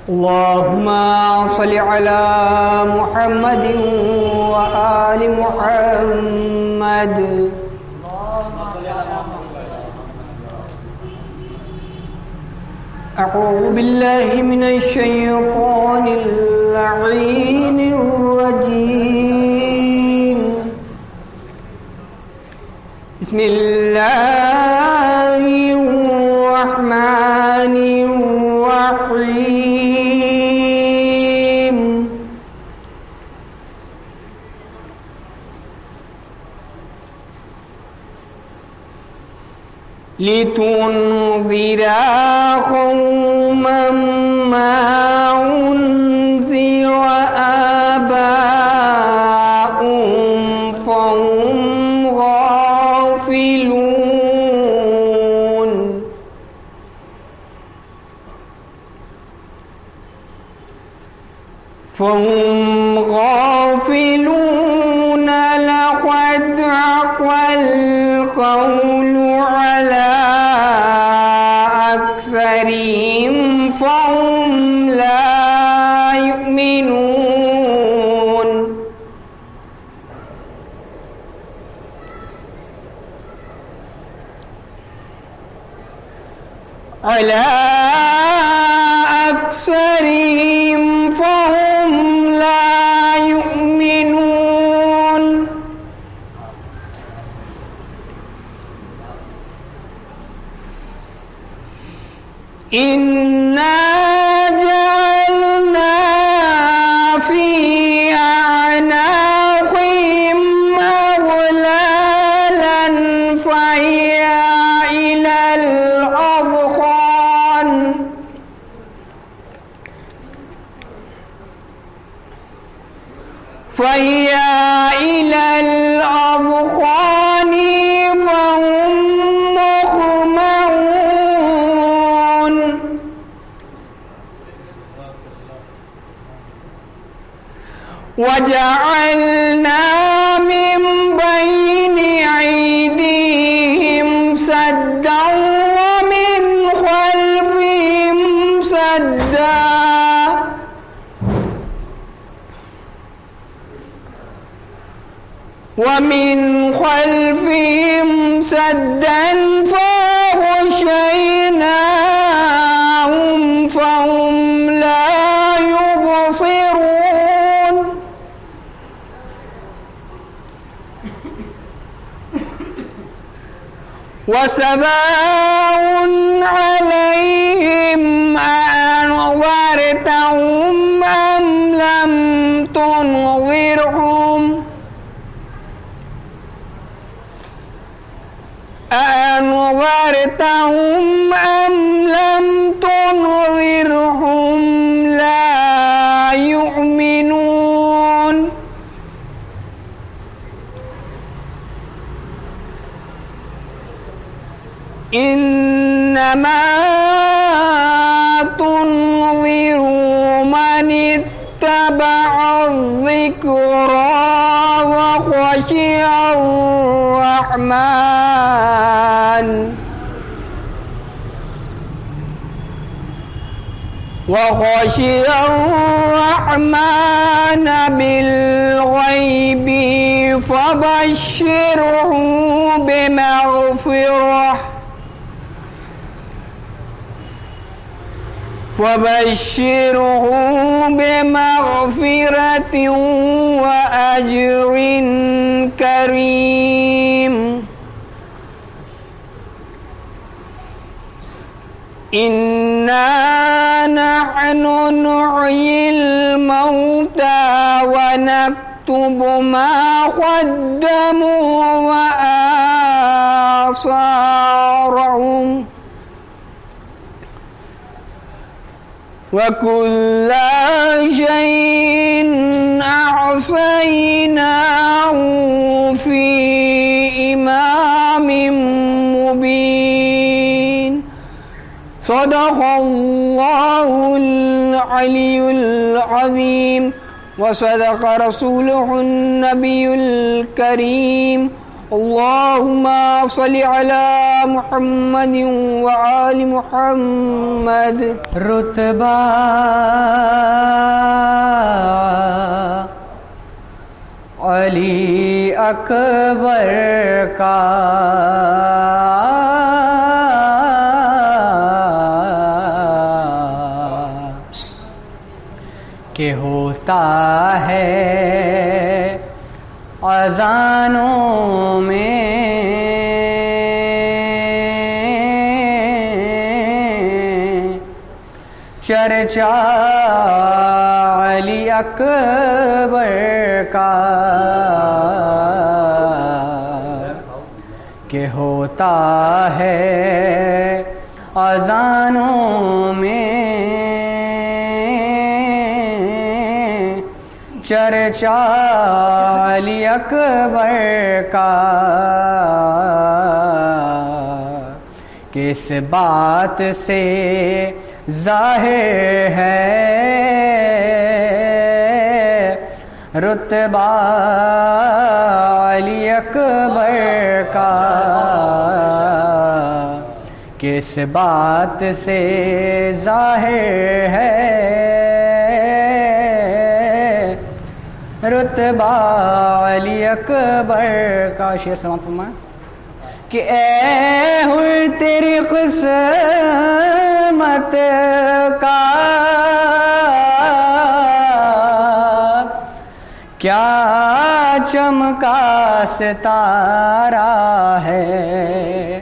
اللهم صل على محمد وآل محمد. أعوذ بالله من الشيطان اللعين الرجيم. بسم الله الرحمن الرحيم. لتنذر قوما ما أنذر آباؤهم فهم غافلون. لقد حق القول على أكثرهم فهم لا يؤمنون. على أكثرهم فهم لا يؤمنون. إنا جعلنا في أعناقهم أغلالا فهي إلى الأذقان فهم مقمحون. وجعلنا من بين أيديهم سدا ومن خلفهم سدا فأغشيناهم فهم لا يبصرون. وسواء عليهم أأنذرتهم أم لم تنذرهم لا يؤمنون. إنما تنذر من اتبع الذكرى وخشي الرحمن بالغيب فبشره بمغفرة وأجر كريم. إنا نحن نحيي الموتى ونكتب ما قدموا وآثارهم وكل شيء أحصيناه في إمام مبين. صدق الله العلي العظيم وصدق رسوله النبي الكريم اللهم صل على محمد وآل محمد. رتبہ علی اکبر کا کہ ہوتا ہے اذانوں میں چرچا علی اکبر کا کہ ہوتا ہے اذانوں میں چرچا علی اکبر کا کس بات سے ظاہر ہے رتبہ علی اکبر کا کس بات سے ظاہر ہے رتبہ علی اکبر کا. شعر سماعت فرمائیں کہ اے ہوئی تیری قسمت کا کیا چمکا ستارہ ہے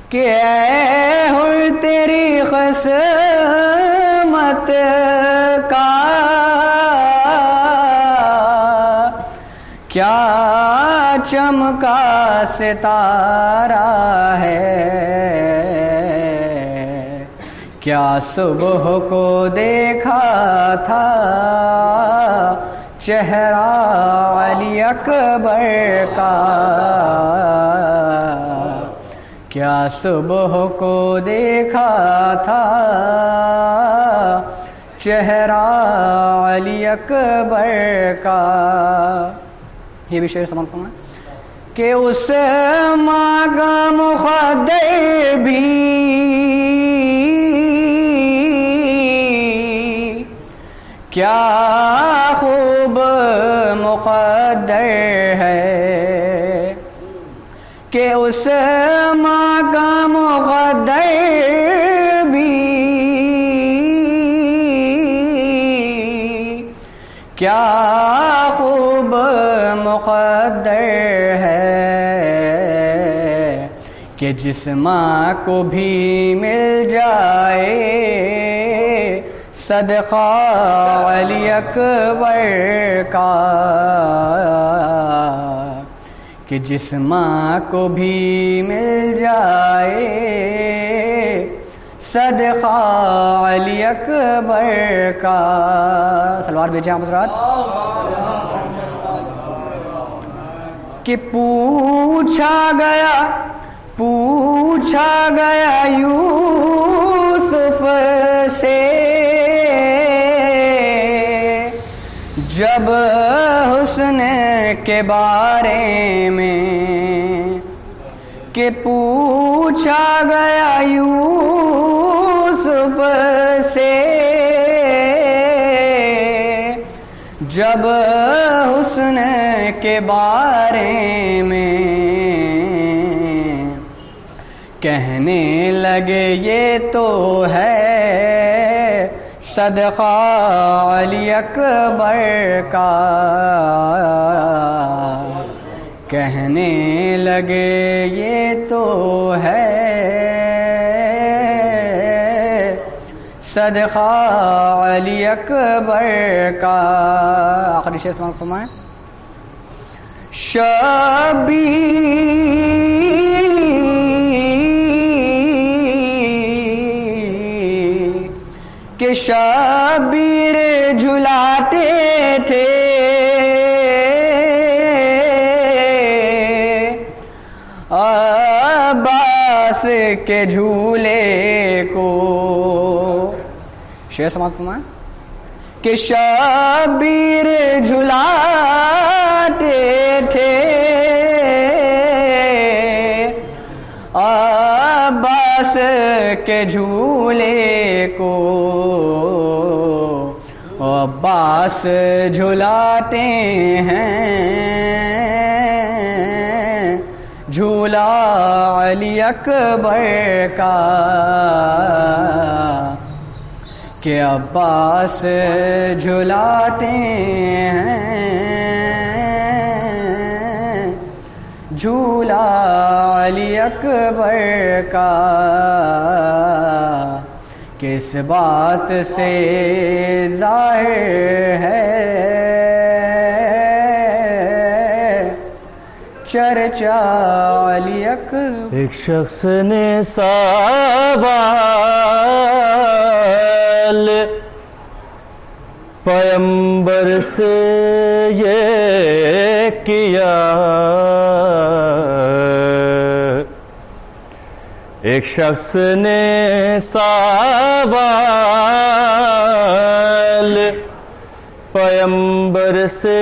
کہ اے ہوئی تیری قسمت کا کیا چمکا ستارہ ہے کیا صبح کو دیکھا تھا چہرہ علی اکبر کا کیا صبح کو دیکھا تھا چہرہ علی اکبر کا. یہ بھی شعر سمجھ پاؤں کہ اس ماں کا مقدر بھی کیا خوب مقدر ہے کہ اس ماں کا مقدر بھی کیا خوب مقدر ہے کہ جس ماں کو بھی مل جائے صدقہ علی اکبر کا کہ جس ماں کو بھی مل جائے صدقہ علی اکبر کا. سلوات بھیجیں آپ حضرات. کہ پوچھا گیا یوسف سے جب حسن کے بارے میں کہ پوچھا گیا یوسف سے جب حسن کے بارے میں کہنے لگے یہ تو ہے صدقہ علی اکبر کا کہنے لگے یہ تو ہے صدقہ علی اکبر کا. آخری شعر سماعت فرمائیں. کہ شبیر جھلاتے تھے عباس کے جھولے کو. شعر سماعت فرمائیں. کہ شبیر جھلاتے تھے کے جھولے کو عباس جھلاتے ہیں، جھولا علی اکبر کا کہ عباس جھلاتے ہیں، جھولا علی اکبر کا کس بات سے ظاہر ہے چرچا علی اکبر۔ ایک شخص نے سوال پیغمبر سے یہ کیا، ایک شخص نے سوال پیغمبر سے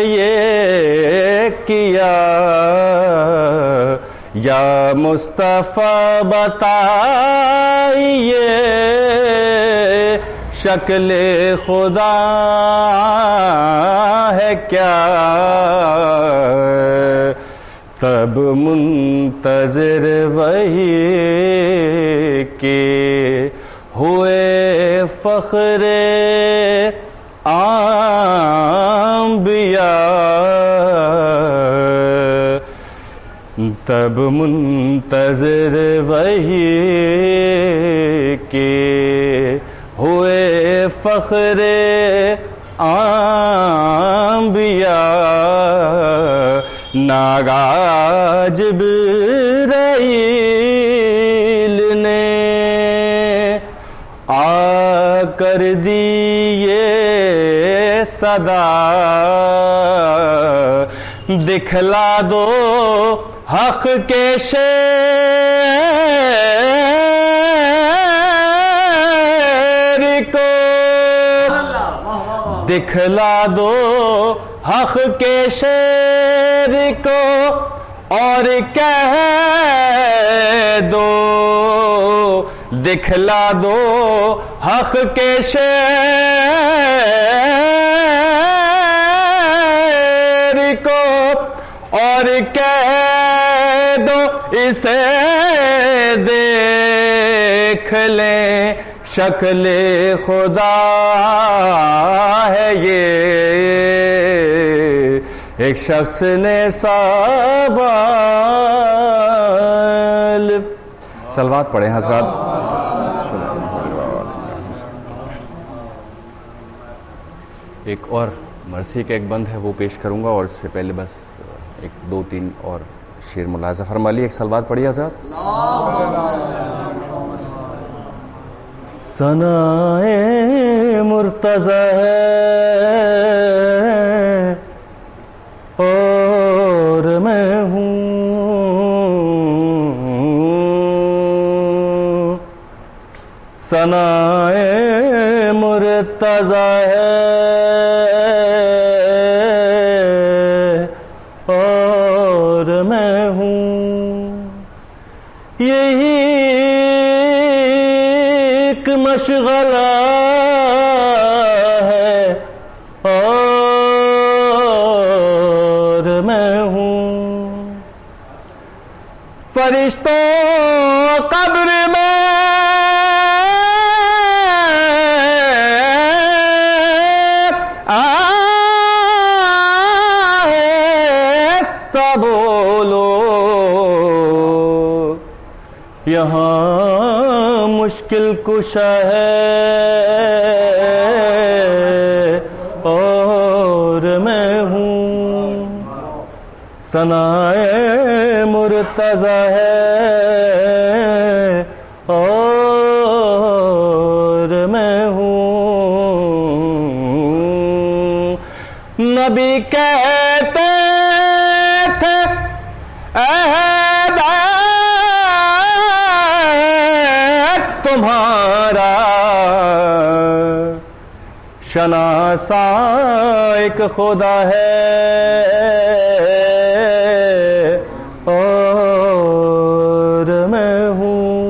یہ کیا، یا مصطفیٰ بتائیے شکل خدا ہے کیا، تب منتظر وہی کے ہوئے فخر انبیاء، تب منتظر وہی کے ہوئے فخر انبیاء، ناگہاں جبرائیل نے آ کر دی یہ صدا، دکھلا دو حق کے شیر کو، دکھلا دو حق کے شیر کو، اور کہہ دو دکھلا دو حق کے شیر کو، اور کہہ دو اسے دیکھ لیں شکل خدا ہے یہ، ایک شخص نے سوال۔ صلوات پڑھیں حضرات۔ ایک اور مرثی کا ایک بند ہے وہ پیش کروں گا، اور اس سے پہلے بس ایک دو تین اور شعر ملاحظہ فرما لیے۔ ایک صلوات پڑھیے حضرات۔ ثنائے مرتضی ہے اور میں ہوں، ثنائے مرتضی ہے اور میں ہوں، یہی ایک مشغلہ ہے اور میں ہوں، فرشتوں قبر میں آہستہ بولو، یہاں مشکل کشا ہے اور میں ہوں، ثنائے مرتضی ہے اور میں ہوں، نبی کہتے تھے تمہارا شناسا ایک خدا ہے اور میں ہوں،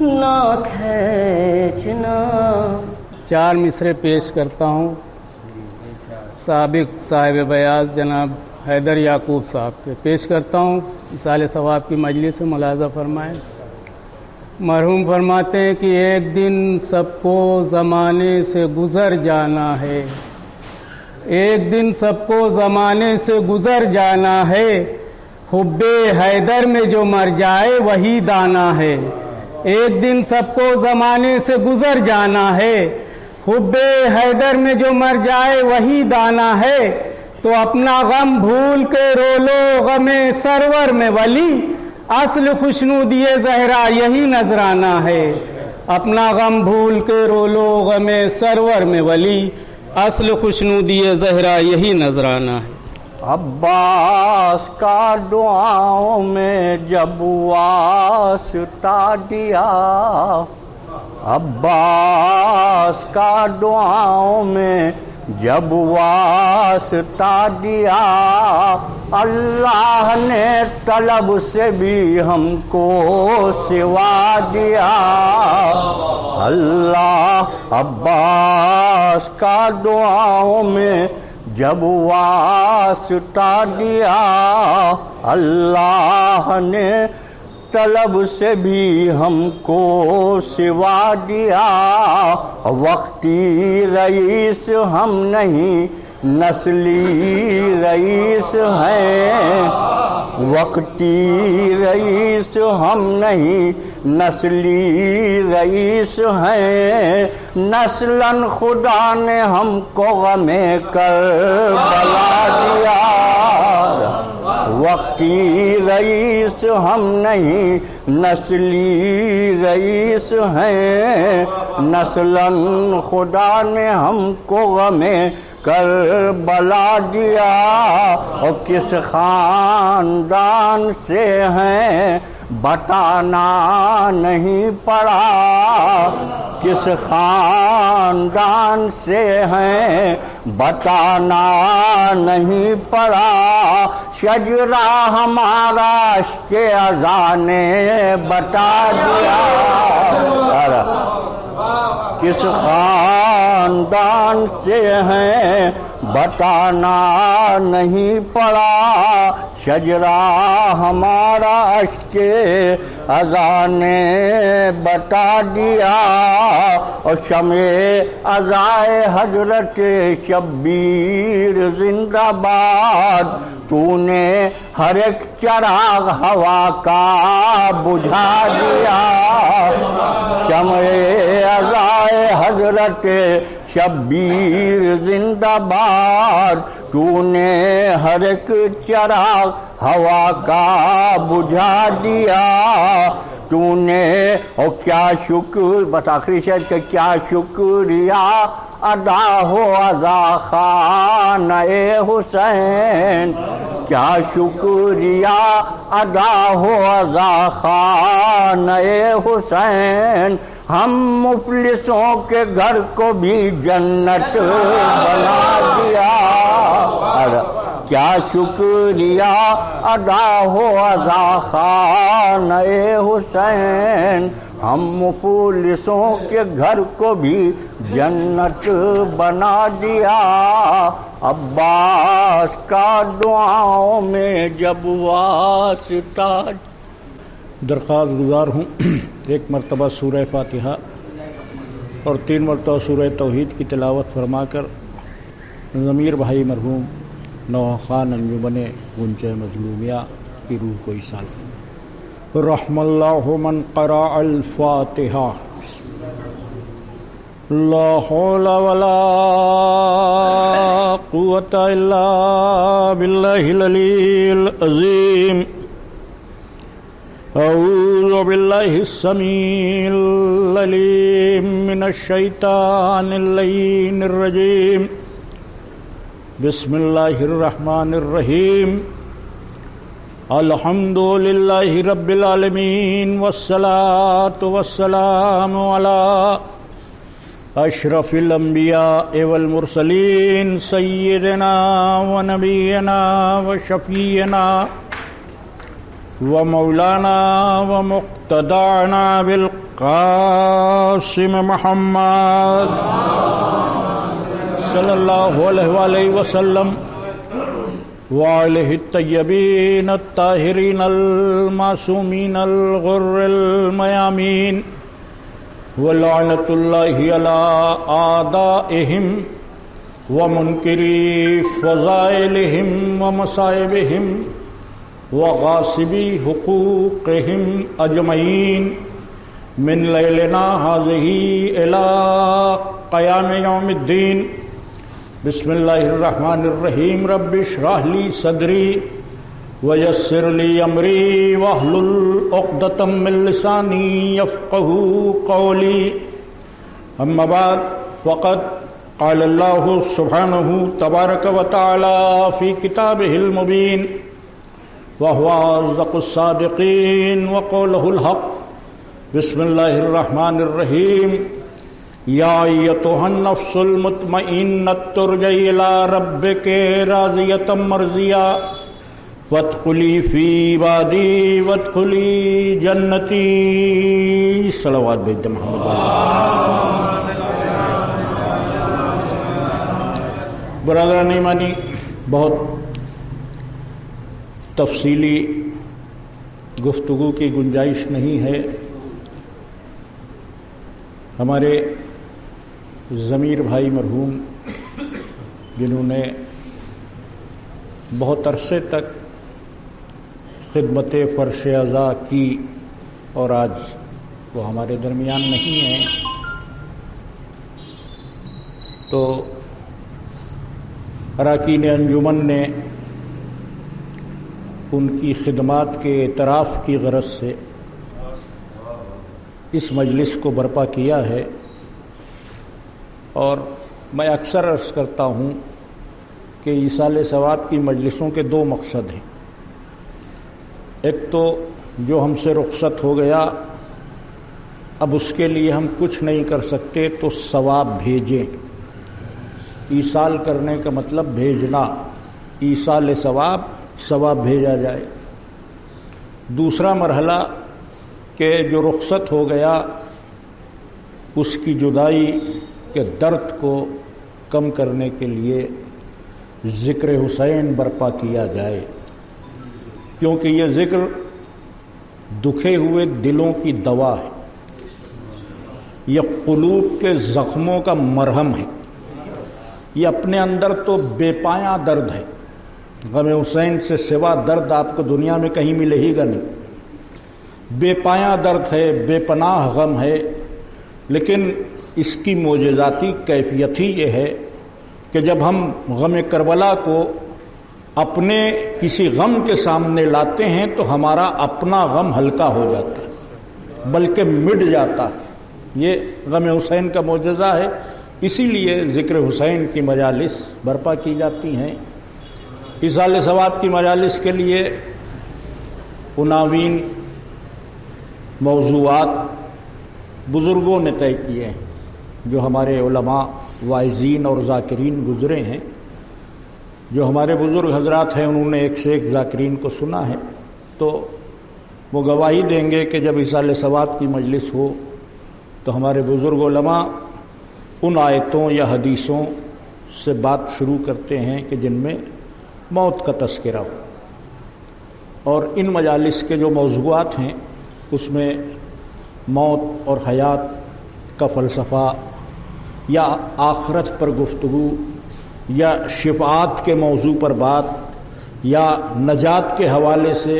نہ کھینچنا. 4 مصرے پیش کرتا ہوں سابق صاحب بیاض جناب حیدر یعقوب صاحب کے. پیش کرتا ہوں اصال ثواب کی مجلس سے ملاحظہ فرمائیں. مرحوم فرماتے ہیں کہ ایک دن سب کو زمانے سے گزر جانا ہے. ایک دن سب کو زمانے سے گزر جانا ہے. حب حیدر میں جو مر جائے وہی دانا ہے. ایک دن سب کو زمانے سے گزر جانا ہے. حب حیدر میں جو مر جائے وہی دانا ہے. تو اپنا غم بھول کے رو لو غم سرور میں ولی. اصل خوشنودی زہرا یہی نذرانہ ہے. اپنا غم بھول کے رو لو غم سرور میں ولی. اصل خوشنودی زہرا یہی نذرانہ ہے. عباس کا دعاؤں میں جب واسطہ دیا. عباس کا دعاؤں میں جب واسطہ دیا. اللہ نے طلب سے بھی ہم کو سوا دیا. اللہ عباس کا دعاؤں میں جب واسطہ دیا. اللہ نے طلب سے بھی ہم کو سوا دیا. وقتی رئیس ہم نہیں نسلی رئیس ہیں. وقتی رئیس ہم نہیں نسلی رئیس ہیں. نسلاً خدا نے ہم کو غم کربلا دیا. وقتی رئیس ہم نہیں نسلی رئیس ہیں. نسلاً خدا نے ہم کو غم کربلا دیا. اور کس خاندان سے ہیں بتانا نہیں پڑا. کس خاندان سے ہیں بتانا نہیں پڑا. شجرہ ہمارا اشک اذاں نے بتا دیا. کس خاندان سے ہیں بتانا نہیں پڑا. شجرہ ہمارا اشک اذاں نے بتا دیا. اور شمع عزائے حضرت شبیر زندہ باد. تو نے ہر ایک چراغ ہوا کا بجھا دیا. شمع عزائے حضرت شبیر زندہ باد. تو نے ہر ایک چراغ ہوا کا بجھا دیا. تو نے اور کیا شکر بس آخری شعر کہ کیا شکریہ ادا ہو عزا خانہ حسین. کیا شکریہ ادا ہو عزا خانہ حسین. ہم مفلسوں کے گھر کو بھی جنت بنا دیا. کیا شکریہ ادا ہو عزا خانہ حسین. ہم مفلسوں کے گھر کو بھی جنت بنا دیا. عباس کا دعاؤں میں جب واسطہ. درخواست گزار ہوں ایک مرتبہ سورہ فاتحہ اور 3 مرتبہ سورہ توحید کی تلاوت فرما کر ضمیر بھائی مرحوم نوح خان انجمن گنچہ مظلومیہ کی روح کو ایصال کریں. رحم اللہ من قرأ الفاتحہ. لا حول ولا قوة الا باللہ العلی العظیم. اعوذ باللہ السمیع العلیم من الشیطان اللعین الرجیم. بسم اللہ الرحمن الرحیم. الحمد للہ رب العالمین والصلاة والسلام علی اشرف الانبیاء والمرسلین سیدنا و نبینا و شفیعنا و مولانا و مقتدعنا القاسم محمد صلی اللہ علیہ وآلہ وسلم وآلہ الطیبین الطاہرین المعصومین الغر المیامین ولعنۃ اللہ علی اعدائہم ومنکری فضائلہم ومصائبہم وغاصبی حقوقہم اجمعین من لیلنا ھذہ الی قیام یوم الدین. بسم اللہ الرحمن الرحیم. رب اشرح لی صدری ویسر لی امری واحلل عقدۃ من لسانی یفقہوا قولی. اما بعد فقد قال اللہ سبحانہ تبارک و تعالی فی کتابہ المبین وهو أصدق الصادقين وقوله الحق. بسم الله الرحمن الرحيم. يا أيتها النفس المطمئنة ارجعي إلى ربك راضية مرضية وادخلي في عبادي وادخلي جنتي. صلوات بيت محمد. برادران ایمانی، بہت تفصیلی گفتگو کی گنجائش نہیں ہے. ہمارے ضمیر بھائی مرحوم جنہوں نے بہت عرصے تک خدمت فرش عزا کی اور آج وہ ہمارے درمیان نہیں ہیں، تو اراکین انجمن نے ان کی خدمات کے اعتراف کی غرض سے اس مجلس کو برپا کیا ہے. اور میں اکثر عرض کرتا ہوں کہ ایصال ثواب کی مجلسوں کے دو مقصد ہیں. ایک تو جو ہم سے رخصت ہو گیا اب اس کے لیے ہم کچھ نہیں کر سکتے تو ثواب بھیجیں. ایصال کرنے کا مطلب بھیجنا، ایصال ثواب بھیجا جائے. دوسرا مرحلہ کہ جو رخصت ہو گیا اس کی جدائی کے درد کو کم کرنے کے لیے ذکر حسین برپا کیا جائے، کیونکہ یہ ذکر دکھے ہوئے دلوں کی دوا ہے، یہ قلوب کے زخموں کا مرہم ہے. یہ اپنے اندر تو بے پایاں درد ہے. غم حسین سے سوا درد آپ کو دنیا میں کہیں ملے ہی گا نہیں. بے پایاں درد ہے، بے پناہ غم ہے، لیکن اس کی معجزاتی کیفیت ہی یہ ہے کہ جب ہم غم کربلا کو اپنے کسی غم کے سامنے لاتے ہیں تو ہمارا اپنا غم ہلکا ہو جاتا ہے، بلکہ مٹ جاتا ہے. یہ غم حسین کا معجزہ ہے. اسی لیے ذکر حسین کی مجالس برپا کی جاتی ہیں. ایصال ثواب کی مجالس کے لیے عناوین، موضوعات بزرگوں نے طے کیے ہیں، جو ہمارے علماء واعظین اور ذاکرین گزرے ہیں. جو ہمارے بزرگ حضرات ہیں انہوں نے ایک سے ایک ذاکرین کو سنا ہے، تو وہ گواہی دیں گے کہ جب ایصال ثواب کی مجلس ہو تو ہمارے بزرگ علماء ان آیتوں یا حدیثوں سے بات شروع کرتے ہیں کہ جن میں موت کا تذکرہ ہو. اور ان مجالس کے جو موضوعات ہیں اس میں موت اور حیات کا فلسفہ یا آخرت پر گفتگو یا شفاعت کے موضوع پر بات یا نجات کے حوالے سے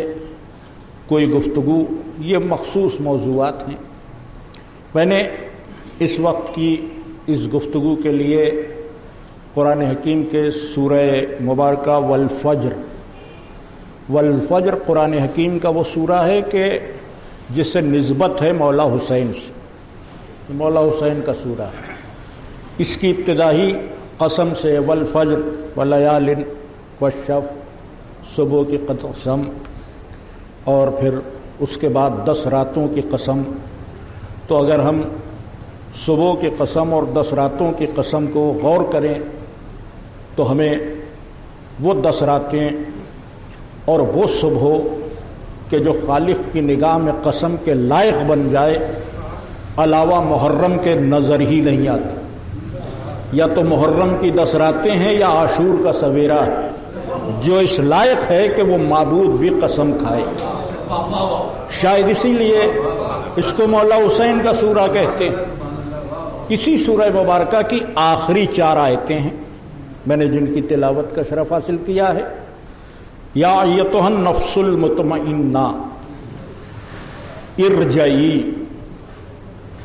کوئی گفتگو، یہ مخصوص موضوعات ہیں. میں نے اس وقت کی اس گفتگو کے لیے قرآن حکیم کے سورہ مبارکہ والفجر قرآن حکیم کا وہ سورہ ہے کہ جس سے نسبت ہے مولا حسین سے. مولا حسین کا سورہ ہے. اس کی ابتدائی قسم سے والفجر ولیال والشفع، صبح کی قسم، اور پھر اس کے بعد 10 راتوں کی قسم. تو اگر ہم صبح کی قسم اور 10 راتوں کی قسم کو غور کریں تو ہمیں وہ 10 راتیں اور وہ صبح کہ جو خالق کی نگاہ میں قسم کے لائق بن جائے علاوہ محرم کے نظر ہی نہیں آتی. یا تو محرم کی 10 راتیں ہیں یا عاشور کا سویرا ہے جو اس لائق ہے کہ وہ معبود بھی قسم کھائے. شاید اسی لیے اس کو مولا حسین کا سورہ کہتے ہیں. اسی سورہ مبارکہ کی آخری 4 آیتیں ہیں میں نے جن کی تلاوت کا شرف حاصل کیا ہے. یا ایتھا النفس المطمئنہ ارجعی،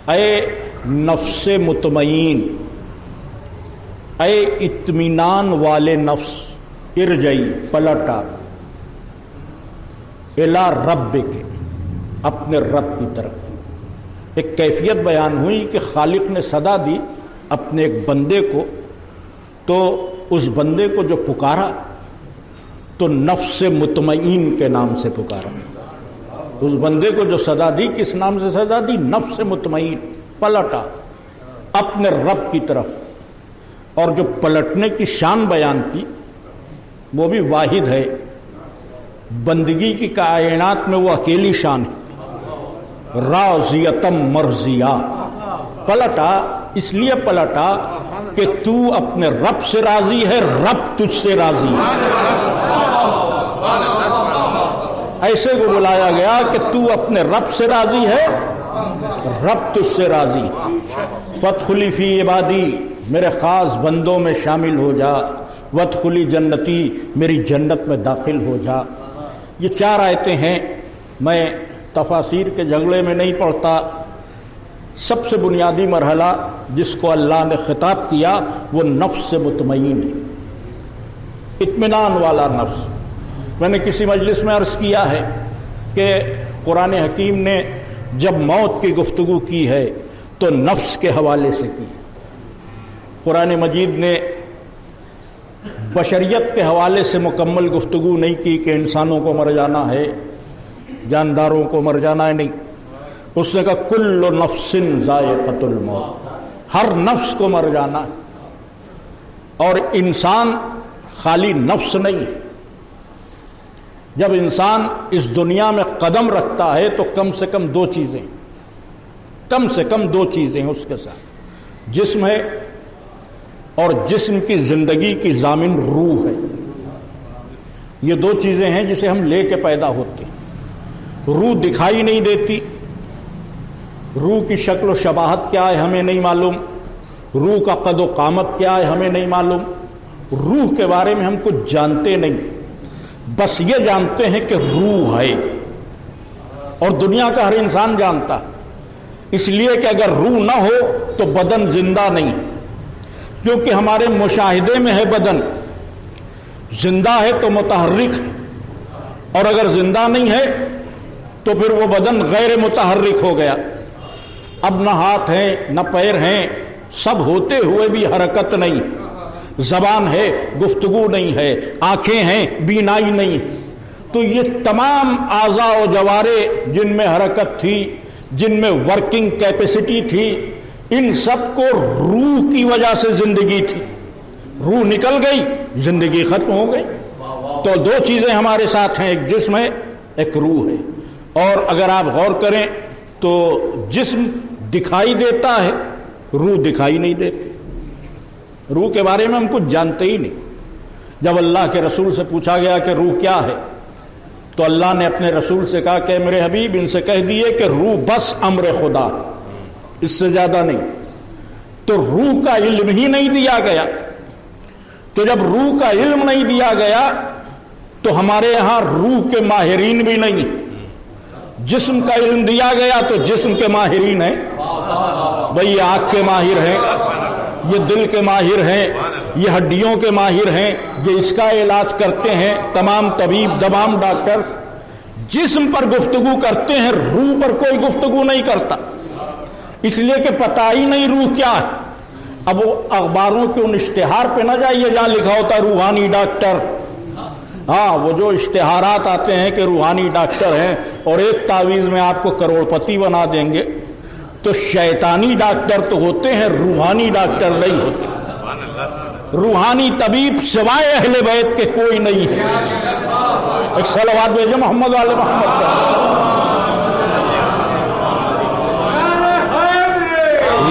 اے نفس مطمئن، اے اطمینان والے نفس، ارجعی پلٹا، الی ربک، اپنے رب کی طرف. ایک کیفیت بیان ہوئی کہ خالق نے صدا دی اپنے ایک بندے کو، تو اس بندے کو جو پکارا تو نفس مطمئن کے نام سے پکارا. اس بندے کو جو صدا دی کس نام سے صدا دی؟ نفس مطمئن. پلٹا اپنے رب کی طرف. اور جو پلٹنے کی شان بیان کی وہ بھی واحد ہے. بندگی کی کائنات میں وہ اکیلی شان ہے. راضیتم مرضیہ. پلٹا اس لیے پلٹا کہ تو اپنے رب سے راضی ہے، رب تجھ سے راضی ہے. ایسے کو بلایا گیا کہ تو اپنے رب سے راضی ہے، رب تجھ سے راضی. فادخلی فی عبادی، میرے خاص بندوں میں شامل ہو جا. وادخلی جنتی، میری جنت میں داخل ہو جا. یہ 4 آیتیں ہیں. میں تفاسیر کے جھگڑے میں نہیں پڑھتا. سب سے بنیادی مرحلہ جس کو اللہ نے خطاب کیا وہ نفس مطمئن ہے، اطمینان والا نفس. میں نے کسی مجلس میں عرض کیا ہے کہ قرآن حکیم نے جب موت کی گفتگو کی ہے تو نفس کے حوالے سے کی. قرآن مجید نے بشریت کے حوالے سے مکمل گفتگو نہیں کی کہ انسانوں کو مر جانا ہے، جانداروں کو مر جانا ہے. نہیں، اس نے کہا کل نفس ذائقۃ الموت، ہر نفس کو مر جانا. اور انسان خالی نفس نہیں. جب انسان اس دنیا میں قدم رکھتا ہے تو کم سے کم 2 چیزیں اس کے ساتھ. جسم ہے اور جسم کی زندگی کی ضامن روح ہے. یہ 2 چیزیں ہیں جسے ہم لے کے پیدا ہوتے ہیں. روح دکھائی نہیں دیتی. روح کی شکل و شباہت کیا ہے ہمیں نہیں معلوم. روح کا قد و قامت کیا ہے ہمیں نہیں معلوم. روح کے بارے میں ہم کچھ جانتے نہیں، بس یہ جانتے ہیں کہ روح ہے. اور دنیا کا ہر انسان جانتا، اس لیے کہ اگر روح نہ ہو تو بدن زندہ نہیں. کیونکہ ہمارے مشاہدے میں ہے بدن زندہ ہے تو متحرک ہے، اور اگر زندہ نہیں ہے تو پھر وہ بدن غیر متحرک ہو گیا. اب نہ ہاتھ ہیں نہ پیر ہیں، سب ہوتے ہوئے بھی حرکت نہیں. زبان ہے، گفتگو نہیں ہے. آنکھیں ہیں، بینائی نہیں. تو یہ تمام اعضاء و جوارے جن میں حرکت تھی، جن میں ورکنگ کیپیسٹی تھی، ان سب کو روح کی وجہ سے زندگی تھی. روح نکل گئی، زندگی ختم ہو گئی. تو 2 چیزیں ہمارے ساتھ ہیں، ایک جسم ہے، ایک روح ہے. اور اگر آپ غور کریں تو جسم دکھائی دیتا ہے، روح دکھائی نہیں دیتی. روح کے بارے میں ہم کچھ جانتے ہی نہیں. جب اللہ کے رسول سے پوچھا گیا کہ روح کیا ہے تو اللہ نے اپنے رسول سے کہا کہ میرے حبیب ان سے کہہ دیے کہ روح بس امر خدا، اس سے زیادہ نہیں. تو روح کا علم ہی نہیں دیا گیا. تو جب روح کا علم نہیں دیا گیا تو ہمارے یہاں روح کے ماہرین بھی نہیں. جسم کا علم دیا گیا تو جسم کے ماہرین ہیں. بھئی یہ آنکھ کے ماہر ہیں، یہ دل کے ماہر ہیں، یہ ہڈیوں کے ماہر ہیں، یہ اس کا علاج کرتے ہیں. تمام طبیب، تمام ڈاکٹر جسم پر گفتگو کرتے ہیں، روح پر کوئی گفتگو نہیں کرتا، اس لیے کہ پتہ ہی نہیں روح کیا ہے. اب وہ اخباروں کے ان اشتہار پہ نہ جائیے جہاں لکھا ہوتا ہے روحانی ڈاکٹر. ہاں، وہ جو اشتہارات آتے ہیں کہ روحانی ڈاکٹر ہیں اور ایک تعویذ میں آپ کو کروڑپتی بنا دیں گے، تو شیطانی ڈاکٹر تو ہوتے ہیں، روحانی ڈاکٹر نہیں ہوتے. روحانی طبیب سوائے اہل بیت کے کوئی نہیں ہے. ایک صلوات بھیجو محمد والے محمد کا.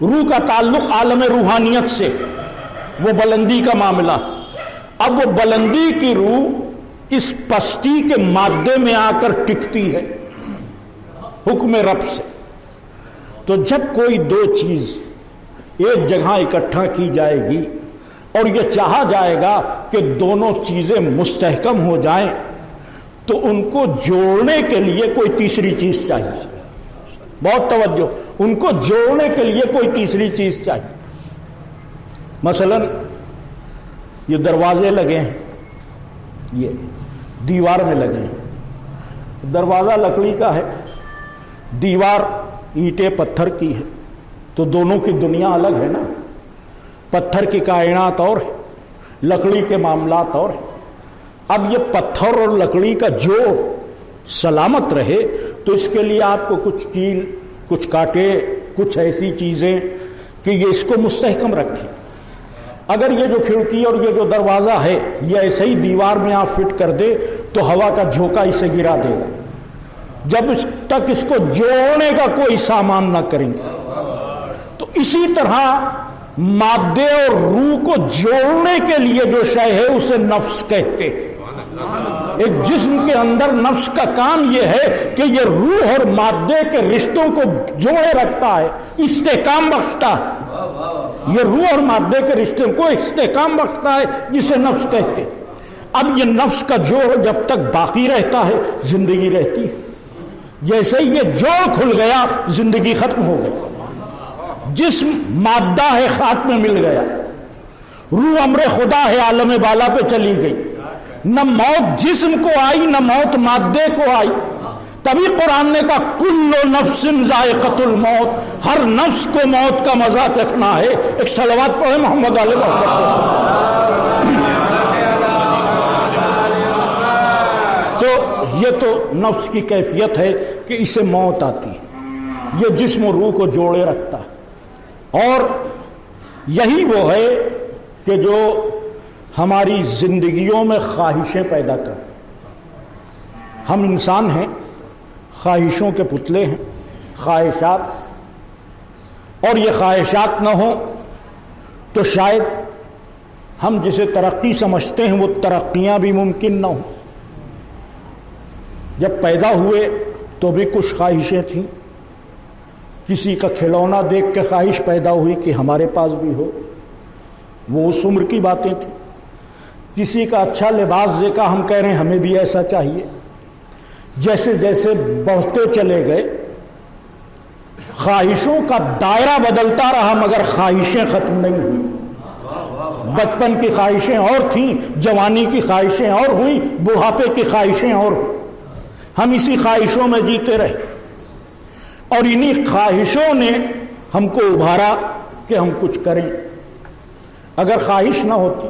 روح کا تعلق عالم روحانیت سے، وہ بلندی کا معاملہ۔ اب وہ بلندی کی روح اس پستی کے مادے میں آ کر ٹکتی ہے حکم رب سے۔ تو جب کوئی دو چیز ایک جگہ اکٹھا کی جائے گی اور یہ چاہا جائے گا کہ دونوں چیزیں مستحکم ہو جائیں، تو ان کو جوڑنے کے لیے کوئی تیسری چیز چاہیے۔ بہت توجہ، ان کو جوڑنے کے لیے کوئی تیسری چیز چاہیے۔ مثلا یہ دروازے لگے ہیں، یہ دیوار میں لگے ہیں، دروازہ لکڑی کا ہے، دیوار اینٹیں پتھر کی ہے، تو دونوں کی دنیا الگ ہے نا۔ پتھر کی کائنات اور ہے، لکڑی کے معاملات اور ہے۔ اب یہ پتھر اور لکڑی کا جوڑ سلامت رہے تو اس کے لیے آپ کو کچھ کیل، کچھ کانٹے، کچھ ایسی چیزیں کہ یہ اس کو مستحکم رکھیں۔ اگر یہ جو کھڑکی اور یہ جو دروازہ ہے یہ ایسے ہی دیوار میں آپ فٹ کر دے تو ہوا کا جھونکا اسے گرا دے گا، جب تک اس کو جوڑنے کا کوئی سامان نہ کریں گے۔ تو اسی طرح مادے اور روح کو جوڑنے کے لیے جو شے ہے اسے نفس کہتے ہیں۔ ایک جسم کے اندر نفس کا کام یہ ہے کہ یہ روح اور مادے کے رشتوں کو جوڑے رکھتا ہے، استحکام بخشتا ہے۔ یہ روح اور مادے کے رشتوں کو استحکام بخشتا ہے، جسے نفس کہتے ہیں۔ اب یہ نفس کا جوڑ جب تک باقی رہتا ہے زندگی رہتی ہے، جیسے ہی یہ جوڑ کھل گیا زندگی ختم ہو گئی۔ جسم مادہ ہے، خاک میں مل گیا، روح امر خدا ہے، عالم بالا پہ چلی گئی۔ نہ موت جسم کو آئی نہ موت مادے کو آئی۔ تبھی قرآن نے کہا کل نفس ذائقۃ الموت، ہر نفس کو موت کا مزہ چکھنا ہے۔ ایک صلوات پڑھے محمد علیہ محمد۔ تو یہ تو نفس کی کیفیت ہے کہ اسے موت آتی ہے، یہ جسم و روح کو جوڑے رکھتا ہے۔ اور یہی وہ ہے کہ جو ہماری زندگیوں میں خواہشیں پیدا کر۔ ہم انسان ہیں، خواہشوں کے پتلے ہیں، خواہشات، اور یہ خواہشات نہ ہوں تو شاید ہم جسے ترقی سمجھتے ہیں وہ ترقیاں بھی ممکن نہ ہوں۔ جب پیدا ہوئے تو بھی کچھ خواہشیں تھیں، کسی کا کھلونا دیکھ کے خواہش پیدا ہوئی کہ ہمارے پاس بھی ہو، وہ اس عمر کی باتیں تھیں۔ کسی کا اچھا لباس دیکھا، ہم کہہ رہے ہیں ہمیں بھی ایسا چاہیے۔ جیسے جیسے بڑھتے چلے گئے خواہشوں کا دائرہ بدلتا رہا مگر خواہشیں ختم نہیں ہوئی۔ بچپن کی خواہشیں اور تھیں، جوانی کی خواہشیں اور ہوئیں، بڑھاپے کی خواہشیں اور ہوئیں۔ ہم اسی خواہشوں میں جیتے رہے اور انہی خواہشوں نے ہم کو ابھارا کہ ہم کچھ کریں۔ اگر خواہش نہ ہوتی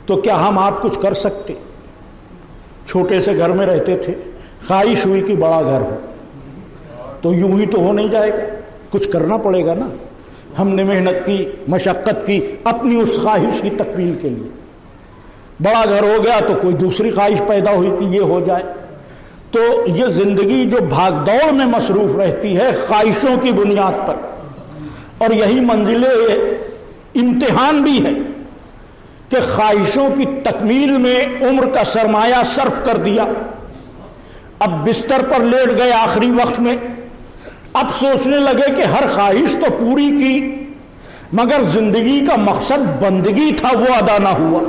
تو کیا ہم آپ کچھ کر سکتے؟ چھوٹے سے گھر میں رہتے تھے، خواہش ہوئی کہ بڑا گھر ہو، تو یوں ہی تو ہو نہیں جائے گا، کچھ کرنا پڑے گا نا۔ ہم نے محنت کی، مشقت کی اپنی اس خواہش کی تکمیل کے لیے۔ بڑا گھر ہو گیا تو کوئی دوسری خواہش پیدا ہوئی کہ یہ ہو جائے۔ تو یہ زندگی جو بھاگ دوڑ میں مصروف رہتی ہے خواہشوں کی بنیاد پر، اور یہی منزل امتحان بھی ہے کہ خواہشوں کی تکمیل میں عمر کا سرمایہ صرف کر دیا، اب بستر پر لیٹ گئے آخری وقت میں، اب سوچنے لگے کہ ہر خواہش تو پوری کی مگر زندگی کا مقصد بندگی تھا وہ ادا نہ ہوا،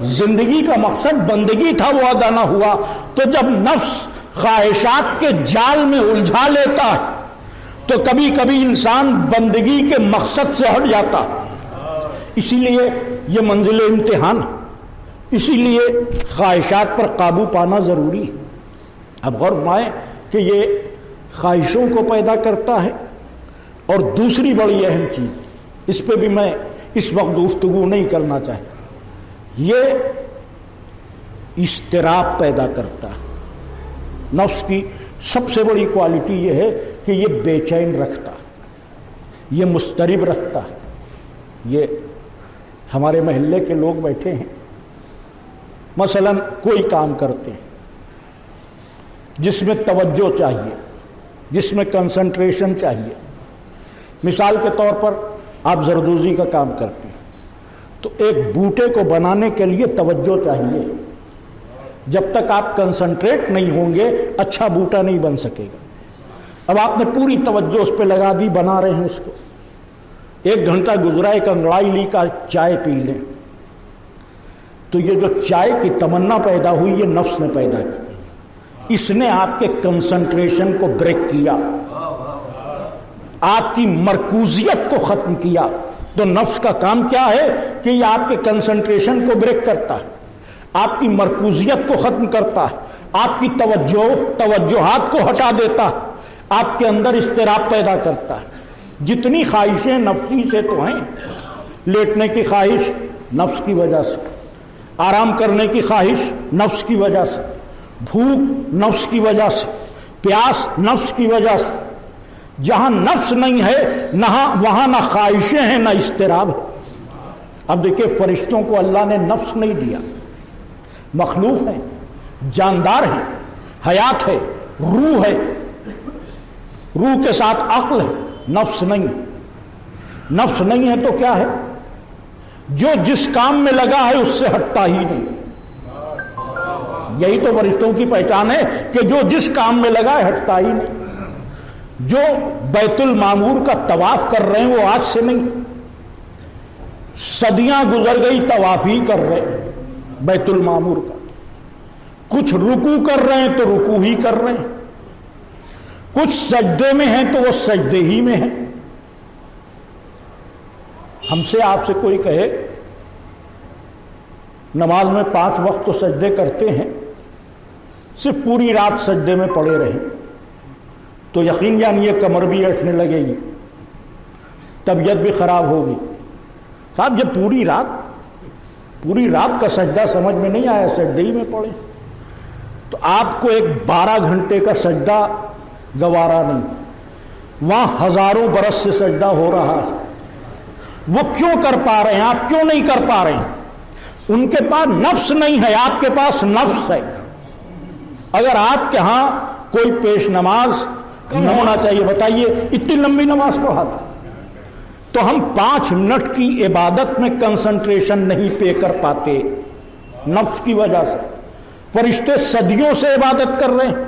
زندگی کا مقصد بندگی تھا وہ ادا نہ ہوا۔ تو جب نفس خواہشات کے جال میں الجھا لیتا ہے تو کبھی کبھی انسان بندگی کے مقصد سے ہٹ جاتا ہے۔ اسی لیے یہ منزل امتحان، اسی لیے خواہشات پر قابو پانا ضروری ہے۔ اب غور فرمائیں کہ یہ خواہشوں کو پیدا کرتا ہے، اور دوسری بڑی اہم چیز، اس پہ بھی میں اس وقت گفتگو نہیں کرنا چاہتا، یہ اضطراب پیدا کرتا ہے۔ نفس کی سب سے بڑی کوالٹی یہ ہے کہ یہ بے چین رکھتا، یہ مضطرب رکھتا ہے۔ یہ ہمارے محلے کے لوگ بیٹھے ہیں، مثلا کوئی کام کرتے ہیں جس میں توجہ چاہیے، جس میں کنسنٹریشن چاہیے، مثال کے طور پر آپ زردوزی کا کام کرتے ہیں تو ایک بوٹے کو بنانے کے لیے توجہ چاہیے. جب تک آپ کنسنٹریٹ نہیں ہوں گے اچھا بوٹا نہیں بن سکے گا. اب آپ نے پوری توجہ اس پہ لگا دی, بنا رہے ہیں اس کو, 1 گھنٹہ گزرا, ایک انگڑائی لی کا چائے پی لیں, تو یہ جو چائے کی تمنا پیدا ہوئی یہ نفس نے پیدا کی. اس نے آپ کے کنسنٹریشن کو بریک کیا, آپ کی مرکوزیت کو ختم کیا. تو نفس کا کام کیا ہے کہ یہ آپ کے کنسنٹریشن کو بریک کرتا ہے, آپ کی مرکوزیت کو ختم کرتا ہے, آپ کی توجہات کو ہٹا دیتا ہے, آپ کے اندر اضطراب پیدا کرتا ہے. جتنی خواہشیں نفسی سے تو ہیں, لیٹنے کی خواہش نفس کی وجہ سے, آرام کرنے کی خواہش نفس کی وجہ سے, بھوک نفس کی وجہ سے, پیاس نفس کی وجہ سے. جہاں نفس نہیں ہے وہاں نہ خواہشیں ہیں نہ اضطراب ہے. اب دیکھیں فرشتوں کو اللہ نے نفس نہیں دیا, مخلوق ہیں, جاندار ہیں, حیات ہے, روح ہے, روح کے ساتھ عقل ہے, نفس نہیں. نفس نہیں ہے تو کیا ہے؟ جو جس کام میں لگا ہے اس سے ہٹتا ہی نہیں. یہی تو فرشتوں کی پہچان ہے کہ جو جس کام میں لگا ہے ہٹتا ہی نہیں. جو بیت المعمور کا طواف کر رہے ہیں وہ آج سے نہیں, صدیاں گزر گئی طواف ہی کر رہے ہیں بیت المعمور کا. کچھ رکوع کر رہے ہیں تو رکوع ہی کر رہے ہیں, کچھ سجدے میں ہیں تو وہ سجدے ہی میں ہیں. ہم سے آپ سے کوئی کہے نماز میں 5 وقت تو سجدے کرتے ہیں, صرف پوری رات سجدے میں پڑے رہیں, تو یقین جانیے کمر بھی اٹھنے لگے گی, طبیعت بھی خراب ہوگی. صاحب جب پوری رات کا سجدہ سمجھ میں نہیں آیا, سجدے ہی میں پڑے, تو آپ کو ایک 12 گھنٹے کا سجدہ گوارا نہیں. وہاں ہزاروں برس سے سجدہ ہو رہا ہے. وہ کیوں کر پا رہے ہیں, آپ کیوں نہیں کر پا رہے ہیں؟ ان کے پاس نفس نہیں ہے, آپ کے پاس نفس ہے. اگر آپ کے ہاں کوئی پیش نماز نہ ہونا چاہیے, بتائیے اتنی لمبی نماز پڑھاتا, تو ہم 5 منٹ کی عبادت میں کنسنٹریشن نہیں پے کر پاتے نفس کی وجہ سے. فرشتے صدیوں سے عبادت کر رہے ہیں,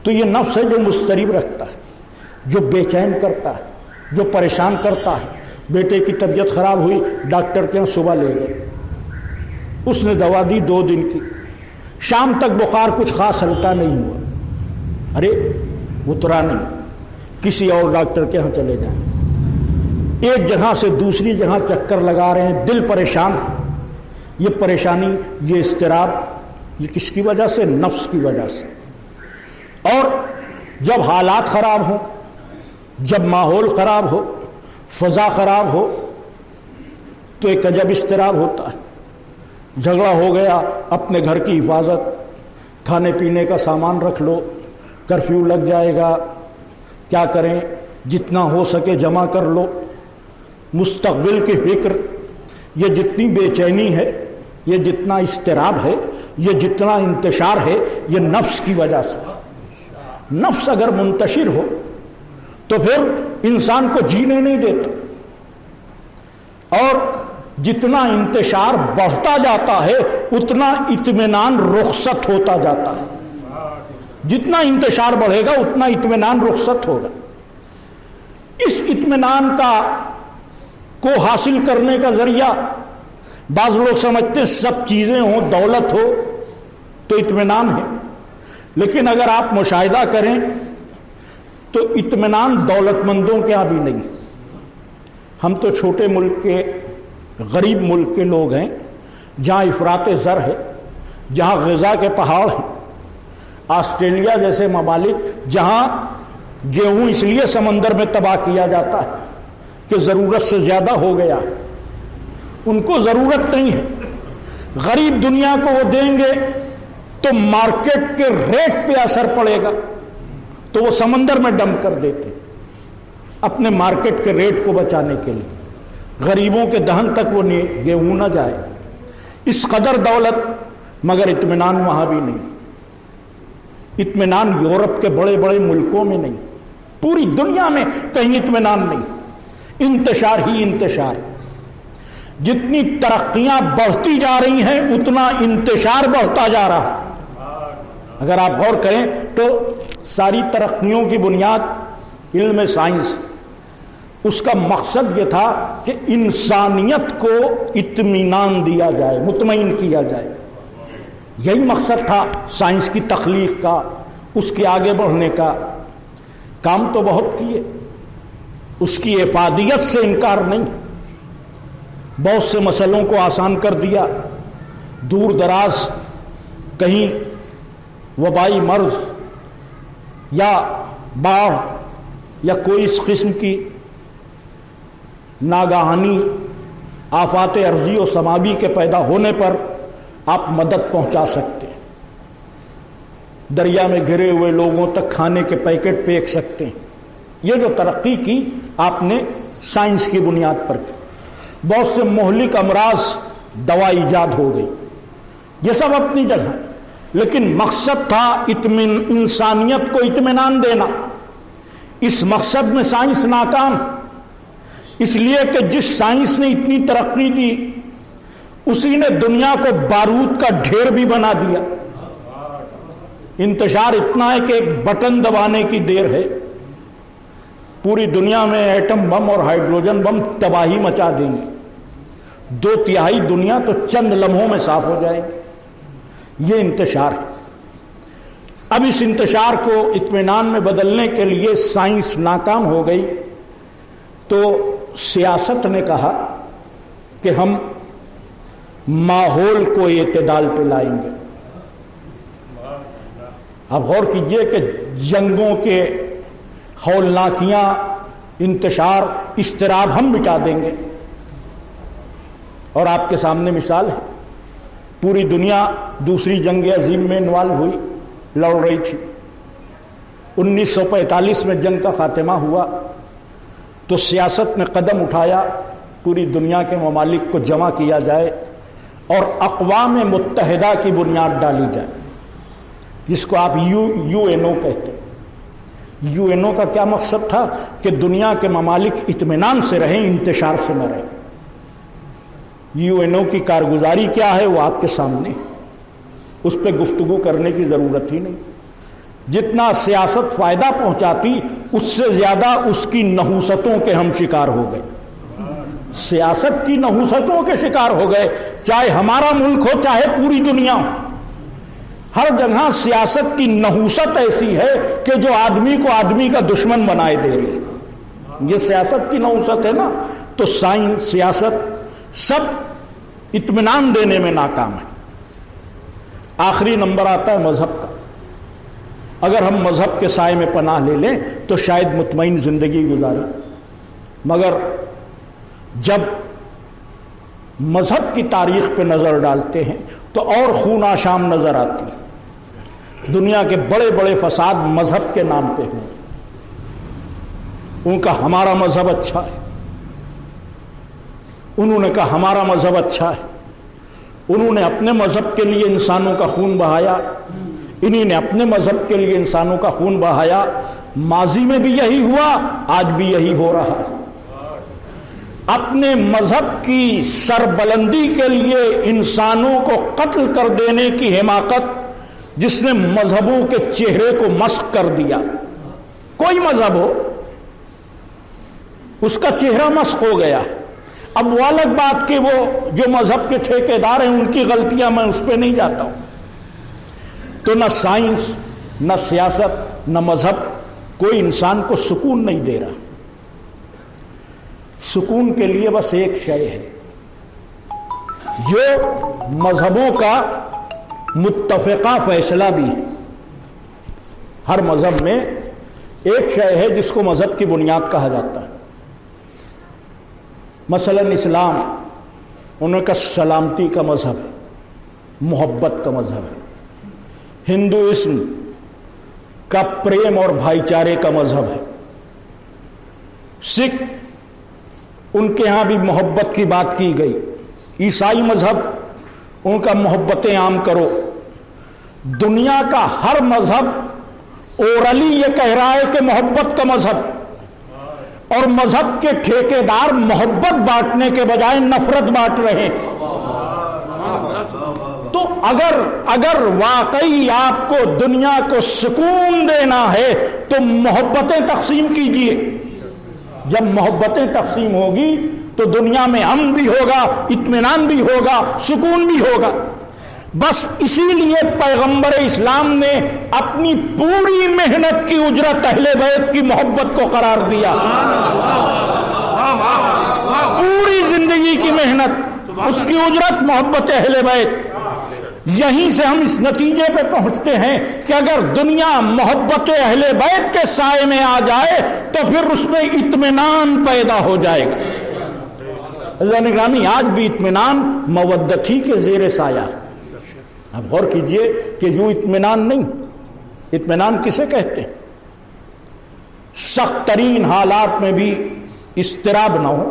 تو یہ نفس ہے جو مضطرب رکھتا ہے, جو بے چین کرتا ہے, جو پریشان کرتا ہے. بیٹے کی طبیعت خراب ہوئی, ڈاکٹر کے یہاں صبح لے گئے, اس نے دوا دی 2 دن کی, شام تک بخار کچھ خاص ہلکا نہیں ہوا. ارے اترا نہیں, کسی اور ڈاکٹر کے یہاں چلے جائیں. ایک جگہ سے دوسری جگہ چکر لگا رہے ہیں, دل پریشان. یہ پریشانی, یہ اضطراب, یہ کس کی وجہ سے؟ نفس کی وجہ سے. اور جب حالات خراب ہوں, جب ماحول خراب ہو, فضا خراب ہو, تو ایک عجب اضطراب ہوتا ہے. جھگڑا ہو گیا, اپنے گھر کی حفاظت, کھانے پینے کا سامان رکھ لو, کرفیو لگ جائے گا, کیا کریں, جتنا ہو سکے جمع کر لو. مستقبل کی فکر, یہ جتنی بے چینی ہے, یہ جتنا اضطراب ہے, یہ جتنا انتشار ہے, یہ نفس کی وجہ سے. نفس اگر منتشر ہو تو پھر انسان کو جینے نہیں دیتا, اور جتنا انتشار بڑھتا جاتا ہے اتنا اطمینان رخصت ہوتا جاتا ہے. جتنا انتشار بڑھے گا اتنا اطمینان رخصت ہوگا. اس اطمینان کو حاصل کرنے کا ذریعہ بعض لوگ سمجھتے ہیں سب چیزیں ہوں, دولت ہو تو اطمینان ہے, لیکن اگر آپ مشاہدہ کریں تو اطمینان دولت مندوں کے یہاں بھی نہیں. ہم تو چھوٹے ملک کے, غریب ملک کے لوگ ہیں, جہاں افراط زر ہے, جہاں غذا کے پہاڑ ہیں. آسٹریلیا جیسے ممالک جہاں گیہوں اس لیے سمندر میں تباہ کیا جاتا ہے کہ ضرورت سے زیادہ ہو گیا, ان کو ضرورت نہیں ہے. غریب دنیا کو وہ دیں گے تو مارکیٹ کے ریٹ پہ اثر پڑے گا, تو وہ سمندر میں ڈمپ کر دیتے اپنے مارکیٹ کے ریٹ کو بچانے کے لیے. غریبوں کے دہن تک وہ گیہوں نہ جائے. اس قدر دولت, مگر اطمینان وہاں بھی نہیں. اطمینان یورپ کے بڑے بڑے ملکوں میں نہیں, پوری دنیا میں کہیں اطمینان نہیں. انتشار ہی انتشار. جتنی ترقیاں بڑھتی جا رہی ہیں اتنا انتشار بڑھتا جا رہا. اگر آپ غور کریں تو ساری ترقیوں کی بنیاد علم سائنس، اس کا مقصد یہ تھا کہ انسانیت کو اطمینان دیا جائے، مطمئن کیا جائے. یہی مقصد تھا سائنس کی تخلیق کا، اس کے آگے بڑھنے کا. کام تو بہت کیے، اس کی افادیت سے انکار نہیں. بہت سے مسئلوں کو آسان کر دیا. دور دراز کہیں وبائی مرض یا باڑھ یا کوئی اس قسم کی ناگہانی آفات ارضی و سماوی کے پیدا ہونے پر آپ مدد پہنچا سکتے ہیں. دریا میں گھرے ہوئے لوگوں تک کھانے کے پیکٹ پھینک سکتے ہیں. یہ جو ترقی کی آپ نے سائنس کی بنیاد پر کی. بہت سے مہلک امراض دوا ایجاد ہو گئی. یہ سب اپنی جگہ، لیکن مقصد تھا انسانیت کو اطمینان دینا. اس مقصد میں سائنس ناکام، اس لیے کہ جس سائنس نے اتنی ترقی دی اسی نے دنیا کو بارود کا ڈھیر بھی بنا دیا. انتشار اتنا ہے کہ ایک بٹن دبانے کی دیر ہے، پوری دنیا میں ایٹم بم اور ہائیڈروجن بم تباہی مچا دیں گے. 2/3 دنیا تو چند لمحوں میں صاف ہو جائے گی. یہ انتشار ہے. اب اس انتشار کو اطمینان میں بدلنے کے لیے سائنس ناکام ہو گئی تو سیاست نے کہا کہ ہم ماحول کو اعتدال پہ لائیں گے. اب غور کیجئے کہ جنگوں کے ہولناکیاں، انتشار، اضطراب ہم مٹا دیں گے. اور آپ کے سامنے مثال ہے، پوری دنیا دوسری جنگ عظیم میں انوالو ہوئی، لڑ رہی تھی. 1945 میں جنگ کا خاتمہ ہوا تو سیاست نے قدم اٹھایا پوری دنیا کے ممالک کو جمع کیا جائے اور اقوام متحدہ کی بنیاد ڈالی جائے، جس کو آپ یو این او کہتے ہیں. یو این او کا کیا مقصد تھا کہ دنیا کے ممالک اطمینان سے رہیں، انتشار سے نہ رہیں. یو این او کی کارگزاری کیا ہے وہ آپ کے سامنے، اس پہ گفتگو کرنے کی ضرورت ہی نہیں. جتنا سیاست فائدہ پہنچاتی اس سے زیادہ اس کی نحوستوں کے ہم شکار ہو گئے. سیاست کی نحوستوں کے شکار ہو گئے، چاہے ہمارا ملک ہو چاہے پوری دنیا ہو. ہر جگہ سیاست کی نحوست ایسی ہے کہ جو آدمی کو آدمی کا دشمن بنائے دے رہی. یہ سیاست کی نحوست ہے نا. تو سائنس، سیاست سب اطمینان دینے میں ناکام ہے. آخری نمبر آتا ہے مذہب کا. اگر ہم مذہب کے سائے میں پناہ لے لیں تو شاید مطمئن زندگی گزاریں، مگر جب مذہب کی تاریخ پہ نظر ڈالتے ہیں تو اور خون آشام نظر آتی ہے. دنیا کے بڑے بڑے فساد مذہب کے نام پہ ہوئے. ان کا ہمارا مذہب اچھا ہے، انہوں نے کہا ہمارا مذہب اچھا ہے. انہوں نے اپنے مذہب کے لیے انسانوں کا خون بہایا، انہی نے اپنے مذہب کے لیے انسانوں کا خون بہایا. ماضی میں بھی یہی ہوا، آج بھی یہی ہو رہا ہے. اپنے مذہب کی سربلندی کے لیے انسانوں کو قتل کر دینے کی حماقت، جس نے مذہبوں کے چہرے کو مسخ کر دیا. کوئی مذہب ہو اس کا چہرہ مسخ ہو گیا. اب وہ الگ بات کہ وہ جو مذہب کے ٹھیکیدار ہیں ان کی غلطیاں، میں اس پہ نہیں جاتا ہوں. تو نہ سائنس، نہ سیاست، نہ مذہب کوئی انسان کو سکون نہیں دے رہا. سکون کے لیے بس ایک شے ہے جو مذہبوں کا متفقہ فیصلہ بھی ہے. ہر مذہب میں ایک شے ہے جس کو مذہب کی بنیاد کہا جاتا ہے. مثلا اسلام انہوں کا سلامتی کا مذہب ہے، محبت کا مذہب ہے. ہندوازم کا پریم اور بھائی چارے کا مذہب ہے. سکھ ان کے ہاں بھی محبت کی بات کی گئی. عیسائی مذہب ان کا محبتیں عام کرو. دنیا کا ہر مذہب اورلی یہ کہہ رہا ہے کہ محبت کا مذہب. اور مذہب کے ٹھیکیدار محبت بانٹنے کے بجائے نفرت بانٹ رہے ہیں۔ تو اگر واقعی آپ کو دنیا کو سکون دینا ہے تو محبتیں تقسیم کیجئے۔ جب محبتیں تقسیم ہوگی تو دنیا میں امن بھی ہوگا، اطمینان بھی ہوگا، سکون بھی ہوگا۔ بس اسی لیے پیغمبر اسلام نے اپنی پوری محنت کی اجرت اہل بیت کی محبت کو قرار دیا۔ پوری زندگی کی محنت، اس کی اجرت محبت اہل بیت۔ یہیں سے ہم اس نتیجے پہ پہنچتے ہیں کہ اگر دنیا محبت اہل بیت کے سائے میں آ جائے تو پھر اس میں اطمینان پیدا ہو جائے گا۔ عزیزان گرامی، آج بھی اطمینان مودت ہی کے زیر سایہ۔ اب غور کیجئے کہ یوں اطمینان نہیں، اطمینان کسے کہتے ہیں؟ سخت ترین حالات میں بھی اضطراب نہ ہو،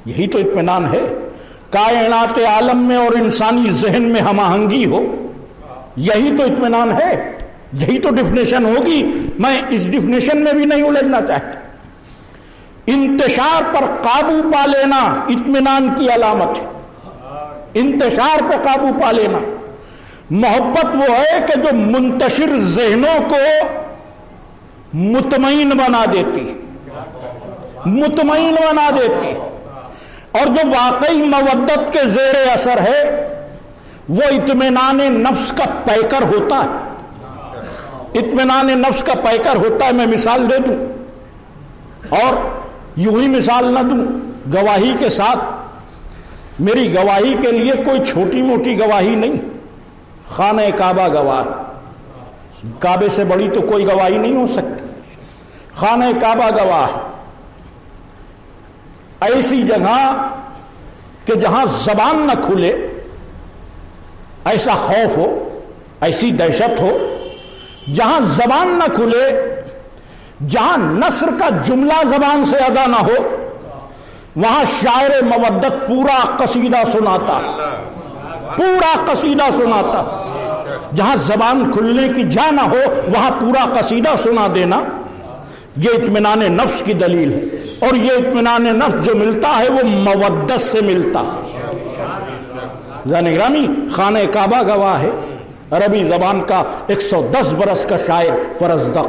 یہی تو اطمینان ہے۔ کائنات عالم میں اور انسانی ذہن میں ہم آہنگی ہو، یہی تو اطمینان ہے، یہی تو ڈیفینیشن ہوگی۔ میں اس ڈیفینیشن میں بھی نہیں الجھنا چاہتا۔ انتشار پر قابو پا لینا اطمینان کی علامت ہے، انتشار پر قابو پا لینا۔ محبت وہ ہے کہ جو منتشر ذہنوں کو مطمئن بنا دیتی، مطمئن بنا دیتی، اور جو واقعی مودت کے زیر اثر ہے وہ اطمینان نفس کا پیکر ہوتا ہے، اطمینان نفس کا پیکر ہوتا ہے۔ میں مثال دے دوں اور یوں ہی مثال نہ دوں، گواہی کے ساتھ۔ میری گواہی کے لیے کوئی چھوٹی موٹی گواہی نہیں، خانہ کعبہ گواہ، کعبے سے بڑی تو کوئی گواہی نہیں ہو سکتی۔ خانہ کعبہ گواہ، ایسی جگہ کہ جہاں زبان نہ کھلے، ایسا خوف ہو، ایسی دہشت ہو، جہاں زبان نہ کھلے، جہاں نثر کا جملہ زبان سے ادا نہ ہو، وہاں شاعر مودت پورا قصیدہ سناتا، پورا قصیدہ سناتا۔ جہاں زبان کھلنے کی جا نہ ہو وہاں پورا قصیدہ سنا دینا، یہ اطمینان نفس کی دلیل ہے۔ اور یہ اطمینان نفس جو ملتا ہے وہ مودت سے ملتا۔ جان گرامی، خانہ کعبہ گواہ ہے۔ عربی زبان کا 110 برس کا شاعر فرزدق،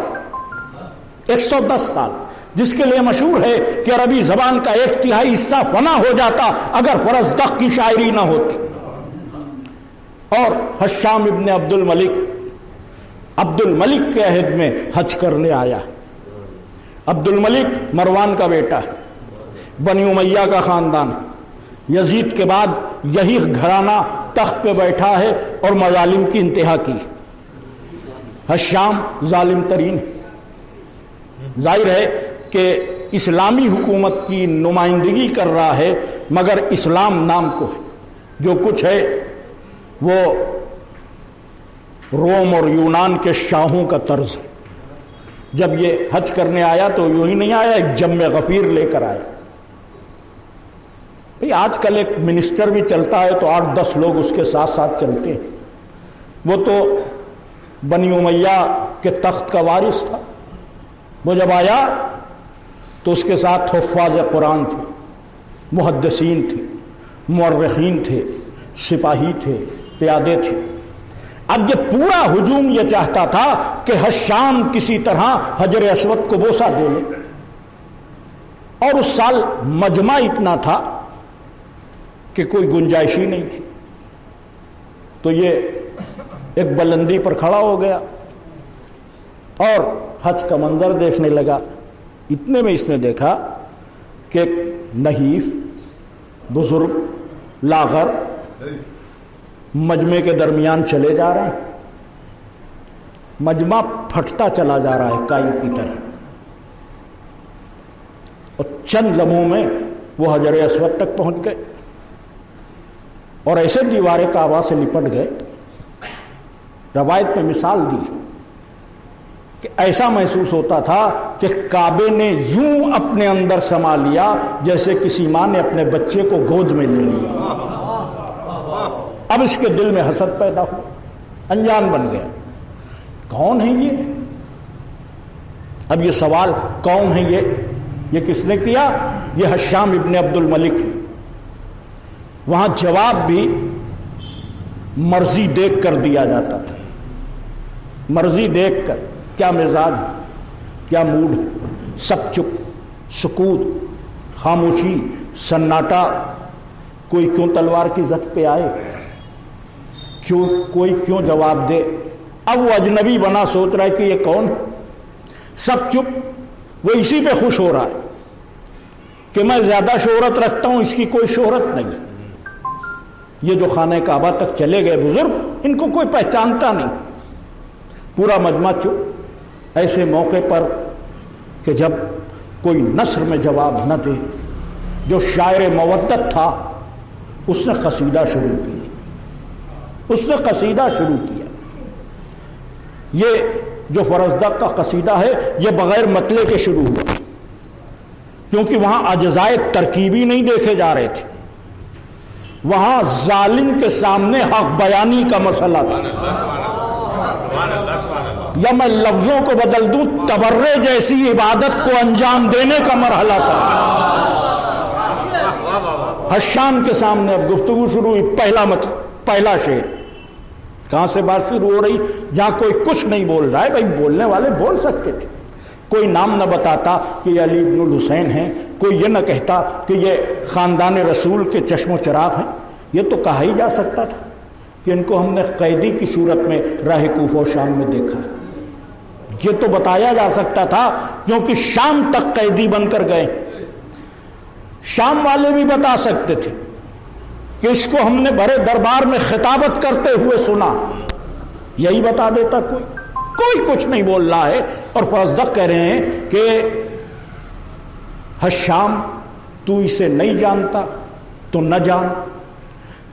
110 سال، جس کے لیے مشہور ہے کہ عربی زبان کا 1/3 حصہ فنا ہو جاتا اگر فرزدق کی شاعری نہ ہوتی۔ اور حشام ابن عبد الملک کے عہد میں حج کرنے آیا۔ عبد الملک مروان کا بیٹا، بنی امیہ کا خاندان، یزید کے بعد یہی گھرانہ تخت پہ بیٹھا ہے اور مظالم کی انتہا کی۔ حشام ظالم ترین، ظاہر ہے کہ اسلامی حکومت کی نمائندگی کر رہا ہے مگر اسلام نام کو ہے۔ جو کچھ ہے وہ روم اور یونان کے شاہوں کا طرز ہے۔ جب یہ حج کرنے آیا تو یوں ہی نہیں آیا، ایک جم غفیر لے کر آیا۔ بھئی آج کل ایک منسٹر بھی چلتا ہے تو 8-10 لوگ اس کے ساتھ ساتھ چلتے ہیں۔ وہ تو بنی امیہ کے تخت کا وارث تھا۔ وہ جب آیا تو اس کے ساتھ حفاظ قرآن تھے، محدثین تھے، مورخین تھے، سپاہی تھے، پیادے تھے۔ اب یہ پورا ہجوم یہ چاہتا تھا کہ حشام کسی طرح حجر اسود کو بوسہ دے لے، اور اس سال مجمع اتنا تھا کہ کوئی گنجائش ہی نہیں تھی۔ تو یہ ایک بلندی پر کھڑا ہو گیا اور حج کا منظر دیکھنے لگا۔ اتنے میں اس نے دیکھا کہ ایک نحیف بزرگ لاغر مجمع کے درمیان چلے جا رہے ہیں۔ مجمع پھٹتا چلا جا رہا ہے کائی کی طرح، اور چند لمحوں میں وہ حجر اسود تک پہنچ گئے اور ایسے دیوار کعبہ سے لپٹ گئے۔ روایت میں مثال دی کہ ایسا محسوس ہوتا تھا کہ کعبے نے یوں اپنے اندر سما لیا جیسے کسی ماں نے اپنے بچے کو گود میں لے لیا۔ اب اس کے دل میں حسد پیدا ہو، انجان بن گیا، کون ہے یہ؟ اب یہ سوال کون ہے یہ یہ کس نے کیا؟ یہ حشام ابن عبد الملک نے. وہاں جواب بھی مرضی دیکھ کر دیا جاتا تھا. مرضی دیکھ کر، کیا مزاج ہے، کیا موڈ ہے، سب چپ، سکوت، خاموشی، سناٹا. کوئی کیوں تلوار کی زد پہ آئے، کوئی کیوں جواب دے. اب وہ اجنبی بنا سوچ رہا ہے کہ یہ کون ہے. سب چپ، وہ اسی پہ خوش ہو رہا ہے کہ میں زیادہ شہرت رکھتا ہوں، اس کی کوئی شہرت نہیں. یہ جو خانہ کعبہ تک چلے گئے بزرگ، ان کو کوئی پہچانتا نہیں. پورا مجمع چپ. ایسے موقع پر کہ جب کوئی نثر میں جواب نہ دے، جو شاعر مودت تھا اس نے قصیدہ شروع کیا. اس نے قصیدہ شروع کیا. یہ جو فرزدق کا قصیدہ ہے یہ بغیر مطلع کے شروع ہوا، کیونکہ وہاں اجزائے ترکیبی نہیں دیکھے جا رہے تھے. وہاں ظالم کے سامنے حق بیانی کا مسئلہ تھا. یا میں لفظوں کو بدل دوں، تبرے جیسی عبادت کو انجام دینے کا مرحلہ تھا. حشام کے سامنے اب گفتگو شروع ہوئی. پہلا شعر. کہاں سے بات شروع ہو رہی؟ جہاں کوئی کچھ نہیں بول رہا ہے. بھائی بولنے والے بول سکتے تھے. کوئی نام نہ بتاتا کہ یہ علی بن الحسین ہیں، کوئی یہ نہ کہتا کہ یہ خاندان رسول کے چشم و چراغ ہیں. یہ تو کہا ہی جا سکتا تھا کہ ان کو ہم نے قیدی کی صورت میں راہ کوفہ و شام میں دیکھا. یہ تو بتایا جا سکتا تھا کیونکہ شام تک قیدی بن کر گئے. شام والے بھی بتا سکتے تھے کہ اس کو ہم نے بڑے دربار میں خطابت کرتے ہوئے سنا. یہی بتا دیتا. کوئی کچھ نہیں بول رہا ہے. اور فرزدق کہہ رہے ہیں کہ حشام تو اسے نہیں جانتا تو نہ جان.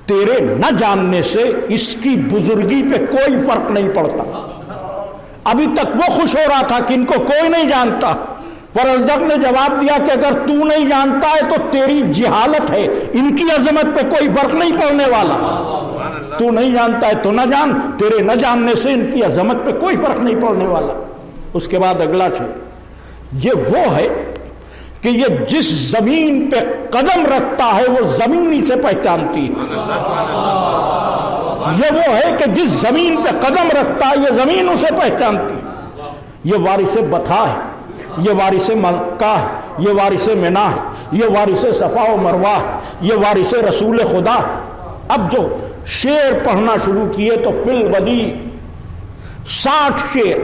تیرے نہ جاننے سے اس کی بزرگی پہ کوئی فرق نہیں پڑتا. ابھی تک وہ خوش ہو رہا تھا کہ ان کو کوئی نہیں جانتا. فرزدق نے جواب دیا کہ اگر تو نہیں جانتا ہے تو تیری جہالت ہے، ان کی عظمت پہ کوئی فرق نہیں پڑنے والا. تو نہیں جانتا ہے تو نہ جان، تیرے نہ جاننے سے ان کی عظمت پہ کوئی فرق نہیں پڑنے والا. اس کے بعد اگلا شعر. یہ وہ ہے کہ یہ جس زمین پہ قدم رکھتا ہے وہ زمین ہی سے پہچانتی ہے. یہ وہ ہے کہ جس زمین پہ قدم رکھتا ہے یہ زمین اسے پہچانتی. یہ وارث بطھا ہے، یہ وارث مکہ ہے، یہ وارث منا ہے، یہ وارث صفا و مروہ ہے، یہ وارث رسول خدا. اب جو شعر پڑھنا شروع کیے تو فی البدی 60 شعر،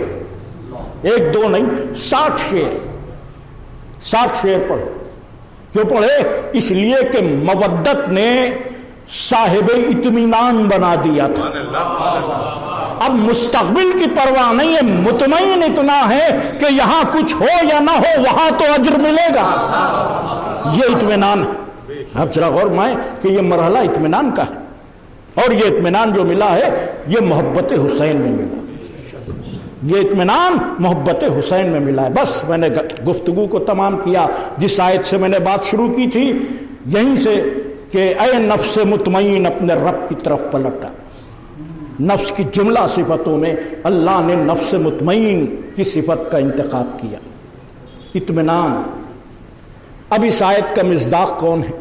ایک دو نہیں 60 شعر. 60 شعر پڑھے. کیوں پڑھے؟ اس لیے کہ مودت نے صاحب اطمینان بنا دیا تھا. اب مستقبل کی پرواہ نہیں ہے، مطمئن اتنا ہے کہ یہاں کچھ ہو یا نہ ہو وہاں تو اجر ملے گا. یہ اطمینان ہے. اب ذرا غور مائیں کہ یہ مرحلہ اطمینان کا ہے، اور یہ اطمینان جو ملا ہے یہ محبت حسین میں ملا. یہ اطمینان محبت حسین میں ملا ہے. بس میں نے گفتگو کو تمام کیا جس آیت سے میں نے بات شروع کی تھی، یہیں سے کہ اے نفس مطمئن اپنے رب کی طرف پلٹا. نفس کی جملہ صفتوں میں اللہ نے نفس مطمئن کی صفت کا انتخاب کیا. اطمینان. اب اس آیت کا مصداق کون ہے؟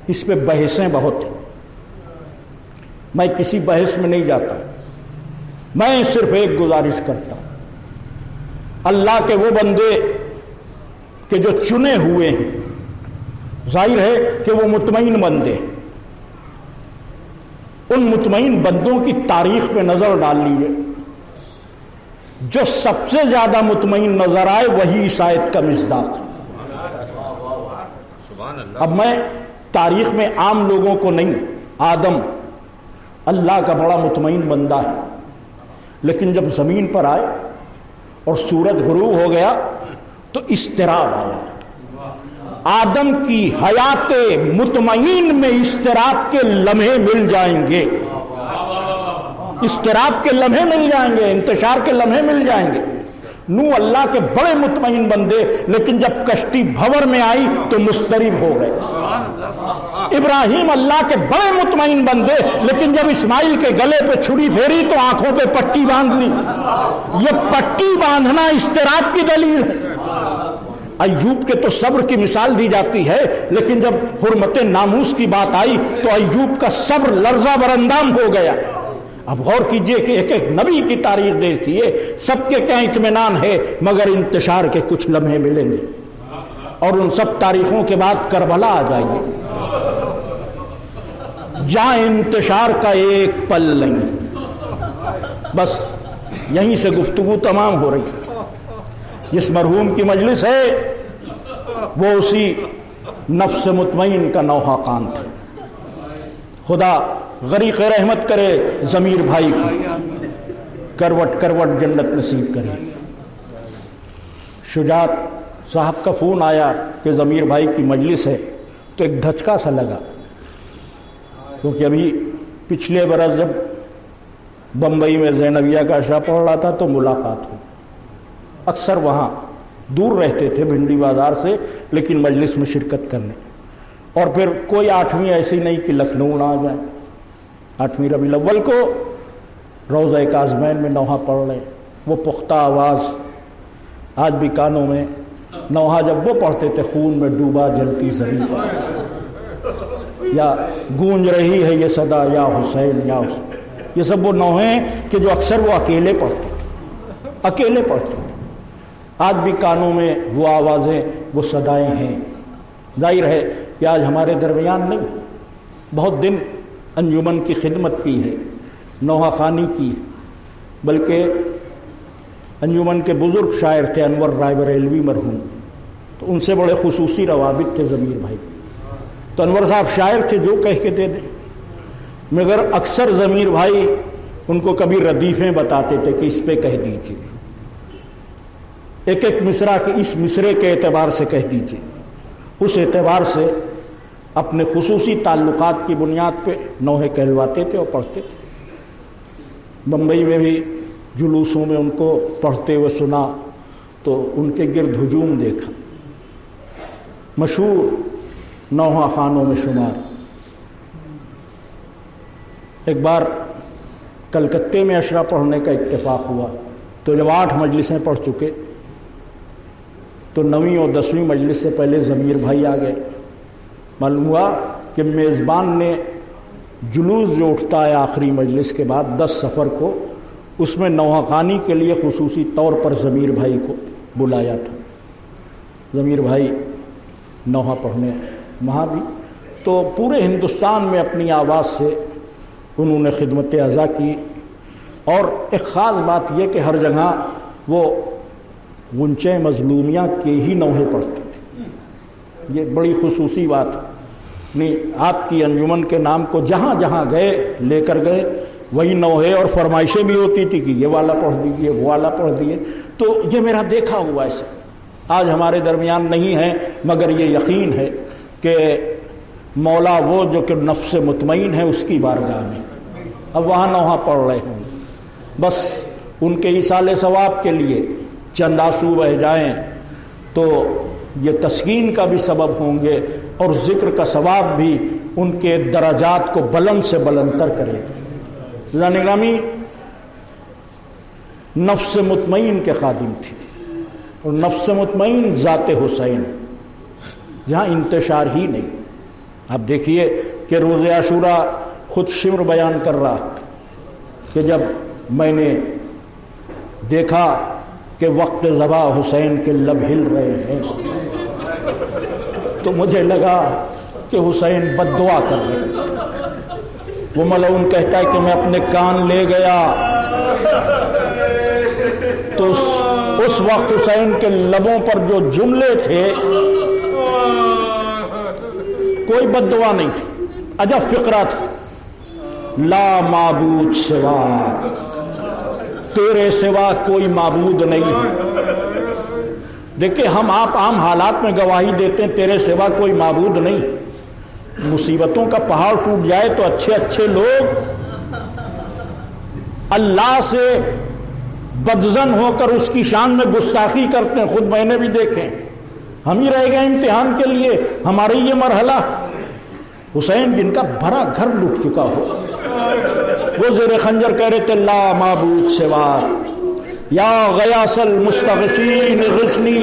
اس پہ بحثیں بہت ہیں. میں کسی بحث میں نہیں جاتا. میں صرف ایک گزارش کرتا ہوں. اللہ کے وہ بندے کہ جو چنے ہوئے ہیں، ظاہر ہے کہ وہ مطمئن بندے ہیں. ان مطمئن بندوں کی تاریخ پہ نظر ڈال لیجیے. جو سب سے زیادہ مطمئن نظر آئے وہی اس آیت کا مصداق ہے. اب میں تاریخ میں عام لوگوں کو نہیں، آدم اللہ کا بڑا مطمئن بندہ ہے، لیکن جب زمین پر آئے اور سورج غروب ہو گیا تو اضطراب آیا. آدم کی حیات مطمئن میں اضطراب کے لمحے مل جائیں گے. اضطراب کے لمحے مل جائیں گے، انتشار کے لمحے مل جائیں گے. نوح اللہ کے بڑے مطمئن بندے، لیکن جب کشتی بھور میں آئی تو مضطرب ہو گئے. ابراہیم اللہ کے بڑے مطمئن بندے، لیکن جب اسماعیل کے گلے پہ چھری پھیری تو آنکھوں پہ پٹی باندھ لی. یہ پٹی باندھنا اضطراب کی دلیل ہے. ایوب کے تو صبر کی مثال دی جاتی ہے، لیکن جب حرمت ناموس کی بات آئی تو ایوب کا صبر لرزہ براندام ہو گیا۔ اب غور کیجئے کہ ایک ایک نبی کی تاریخ دیکھتی ہے، سب کے کیا اطمینان ہے، مگر انتشار کے کچھ لمحے ملیں گے اور ان سب تاریخوں کے بعد کربلا آ جائیں گے جہاں انتشار کا ایک پل نہیں۔ بس یہیں سے گفتگو تمام ہو رہی۔ جس مرحوم کی مجلس ہے وہ اسی نفس مطمئن کا نوحہ خان تھا۔ خدا غریق رحمت کرے ضمیر بھائی کو، کروٹ کروٹ جنت نصیب کرے۔ شجاعت صاحب کا فون آیا کہ ضمیر بھائی کی مجلس ہے، تو ایک دھچکا سا لگا، کیونکہ ابھی پچھلے برس جب بمبئی میں زینبیہ کا اشرا پڑھ رہا تھا تو ملاقات ہوئی۔ اکثر وہاں دور رہتے تھے بھنڈی بازار سے، لیکن مجلس میں شرکت کرنے، اور پھر کوئی 8ویں ایسی نہیں کہ لکھنؤ نہ آ جائے۔ 8ویں ربیع الاول کو روضہ کاظمین میں نوحہ پڑھ رہے، وہ پختہ آواز آج بھی کانوں میں، نوحہ جب وہ پڑھتے تھے، خون میں ڈوبا جلتی زمین یا گونج رہی ہے یہ صدا یا حسین یا حسین، یہ سب وہ نوحے ہیں کہ جو اکثر وہ اکیلے پڑھتے تھے، اکیلے پڑھتے تھے۔ آج بھی کانوں میں وہ آوازیں، وہ صدائیں ہیں۔ ظاہر ہے کہ آج ہمارے درمیان نہیں، بہت دن انجمن کی خدمت کی ہے، نوحہ خوانی کی ہے، بلکہ انجمن کے بزرگ شاعر تھے انور رائے بریلوی مرحوم، تو ان سے بڑے خصوصی روابط تھے ضمیر بھائی۔ تو انور صاحب شاعر تھے، جو کہہ کے دے دیں، مگر اکثر ضمیر بھائی ان کو کبھی ردیفیں بتاتے تھے کہ اس پہ کہہ دیجیے، ایک ایک مصرع کے اس مصرے کے اعتبار سے کہہ دیجیے۔ اس اعتبار سے اپنے خصوصی تعلقات کی بنیاد پہ نوحے کہلواتے تھے اور پڑھتے تھے۔ بمبئی میں بھی جلوسوں میں ان کو پڑھتے ہوئے سنا تو ان کے گرد ہجوم دیکھا۔ مشہور نوحہ خانوں میں شمار۔ ایک بار کلکتے میں اشرا پڑھنے کا اتفاق ہوا، تو جب 8 مجلسیں پڑھ چکے تو 9ویں اور 10ویں مجلس سے پہلے ضمیر بھائی آ گئے۔ معلوم ہوا کہ میزبان نے جلوس جو اٹھتا ہے آخری مجلس کے بعد 10 سفر کو، اس میں نوحہ خوانی کے لیے خصوصی طور پر ضمیر بھائی کو بلایا تھا۔ ضمیر بھائی نوحہ پڑھنے وہاں بھی، تو پورے ہندوستان میں اپنی آواز سے انہوں نے خدمت عزا کی، اور ایک خاص بات یہ کہ ہر جگہ وہ غنچہ مظلومیہ کے ہی نوحے پڑھتے تھے۔ یہ بڑی خصوصی بات ہے، نہیں آپ کی انجمن کے نام کو جہاں جہاں گئے لے کر گئے، وہی نوحے اور فرمائشیں بھی ہوتی تھی کہ یہ والا پڑھ دیجیے، وہ والا پڑھ دیجیے۔ تو یہ میرا دیکھا ہوا ہے، آج ہمارے درمیان نہیں ہے، مگر یہ یقین ہے کہ مولا وہ جو کہ نفس مطمئن ہے اس کی بارگاہ میں اب وہاں نوحہ پڑھ رہے ہوں، بس ان کے ایصال ثواب کے لیے چند آنسو بہہ جائیں تو یہ تسکین کا بھی سبب ہوں گے، اور ذکر کا ثواب بھی ان کے درجات کو بلند سے بلند تر کرے گا۔ گرامی نفس مطمئن کے خادم تھے، اور نفس مطمئن ذات حسین، جہاں انتشار ہی نہیں۔ آپ دیکھیے کہ روز عاشورہ خود شمر بیان کر رہا کہ جب میں نے دیکھا کہ وقت ذبح حسین کے لب ہل رہے ہیں تو مجھے لگا کہ حسین بد دعا کر رہے ہیں۔ وہ ملعون کہتا ہے کہ میں اپنے کان لے گیا تو اس وقت حسین کے لبوں پر جو جملے تھے کوئی بد دعا نہیں تھی، عجب فقرہ تھا۔ لا معبود سوا، تیرے سوا کوئی معبود نہیں ہے۔ دیکھیں ہم آپ عام حالات میں گواہی دیتے ہیں تیرے سوا کوئی معبود نہیں، مصیبتوں کا پہاڑ ٹوٹ جائے تو اچھے اچھے لوگ اللہ سے بدظن ہو کر اس کی شان میں گستاخی کرتے ہیں، خود میں نے بھی دیکھے۔ ہم ہی رہ گئے امتحان کے لیے، ہمارے یہ مرحلہ۔ حسین جن کا بھرا گھر لٹ چکا ہو، وہ زیر خنجر کہہ رہے تھے لا معبود سوا، یا غیاث المستغیثین غثنی،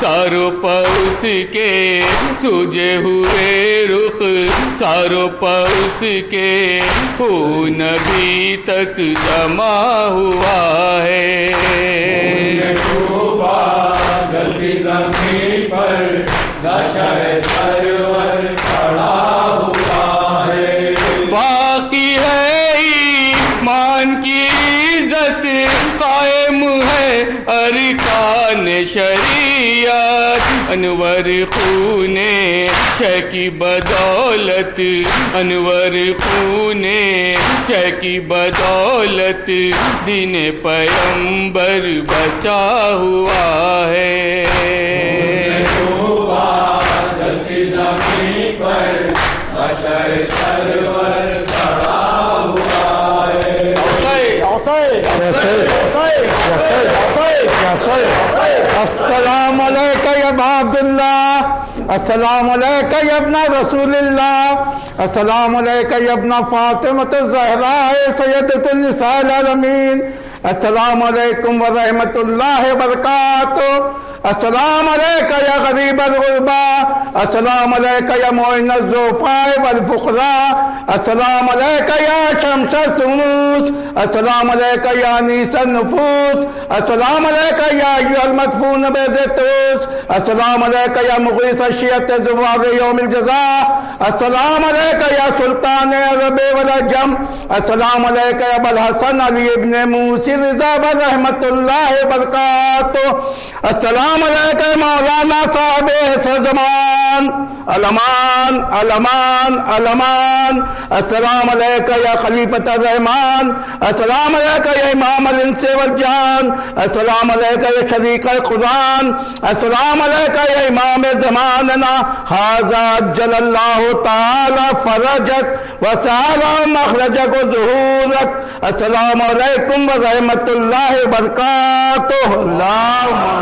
ساروں پاس کے سوجے ہوئے رخ ساروں پاس کے خون ابھی تک جمع ہوا ہے جلدی زمین پر لاشا سرور کھڑا ہوا ہے باقی ہے ایمان کی عزت قائم ہے ارکان شریعت انور خون شے کی بدولت انور خون شے کی بدولت دین پیغمبر بچا ہوا ہے جلتی زمین پر بشر سرور کھڑا ہوا ہے السلام علیکم یا عبداللہ السلام علیکم یا ابن رسول اللہ السلام علیکم یا ابن فاطمۃ الزہراء سیدۃ النساء العالمین السلام علیکم ورحمۃ اللہ وبرکاتہ السلام علیکم یا غریب الغرباء السلام علیکم یا معین الضعفاء والفقراء السلام علیکم یا شمس الشموس السلام علیکم یا انیس النفوس السلام علیکم یا ایھا المدفون بزیتوس السلام علیکم یا مغیث الشیعۃ زوار یوم الجزاء السلام علیکم یا سلطان عرب والعجم السلام علیکم یا ابو الحسن علی ابن موسی رضا رحمۃ اللہ وبرکاتہ السلام علیکم مولانا صاحب عصر زمان علمان علمان علمان السلام علیکم یا خلیفۃ الرحمان السلام علیکم یا امام الانس والجان السلام علیکم یا شریک القرآن السلام علیکم یا امام زماننا ھذا جل اللہ تعالی فرجک وسعى مخرجک وظہورک السلام علیکم ورحمۃ اللہ وبرکاتہ اللہم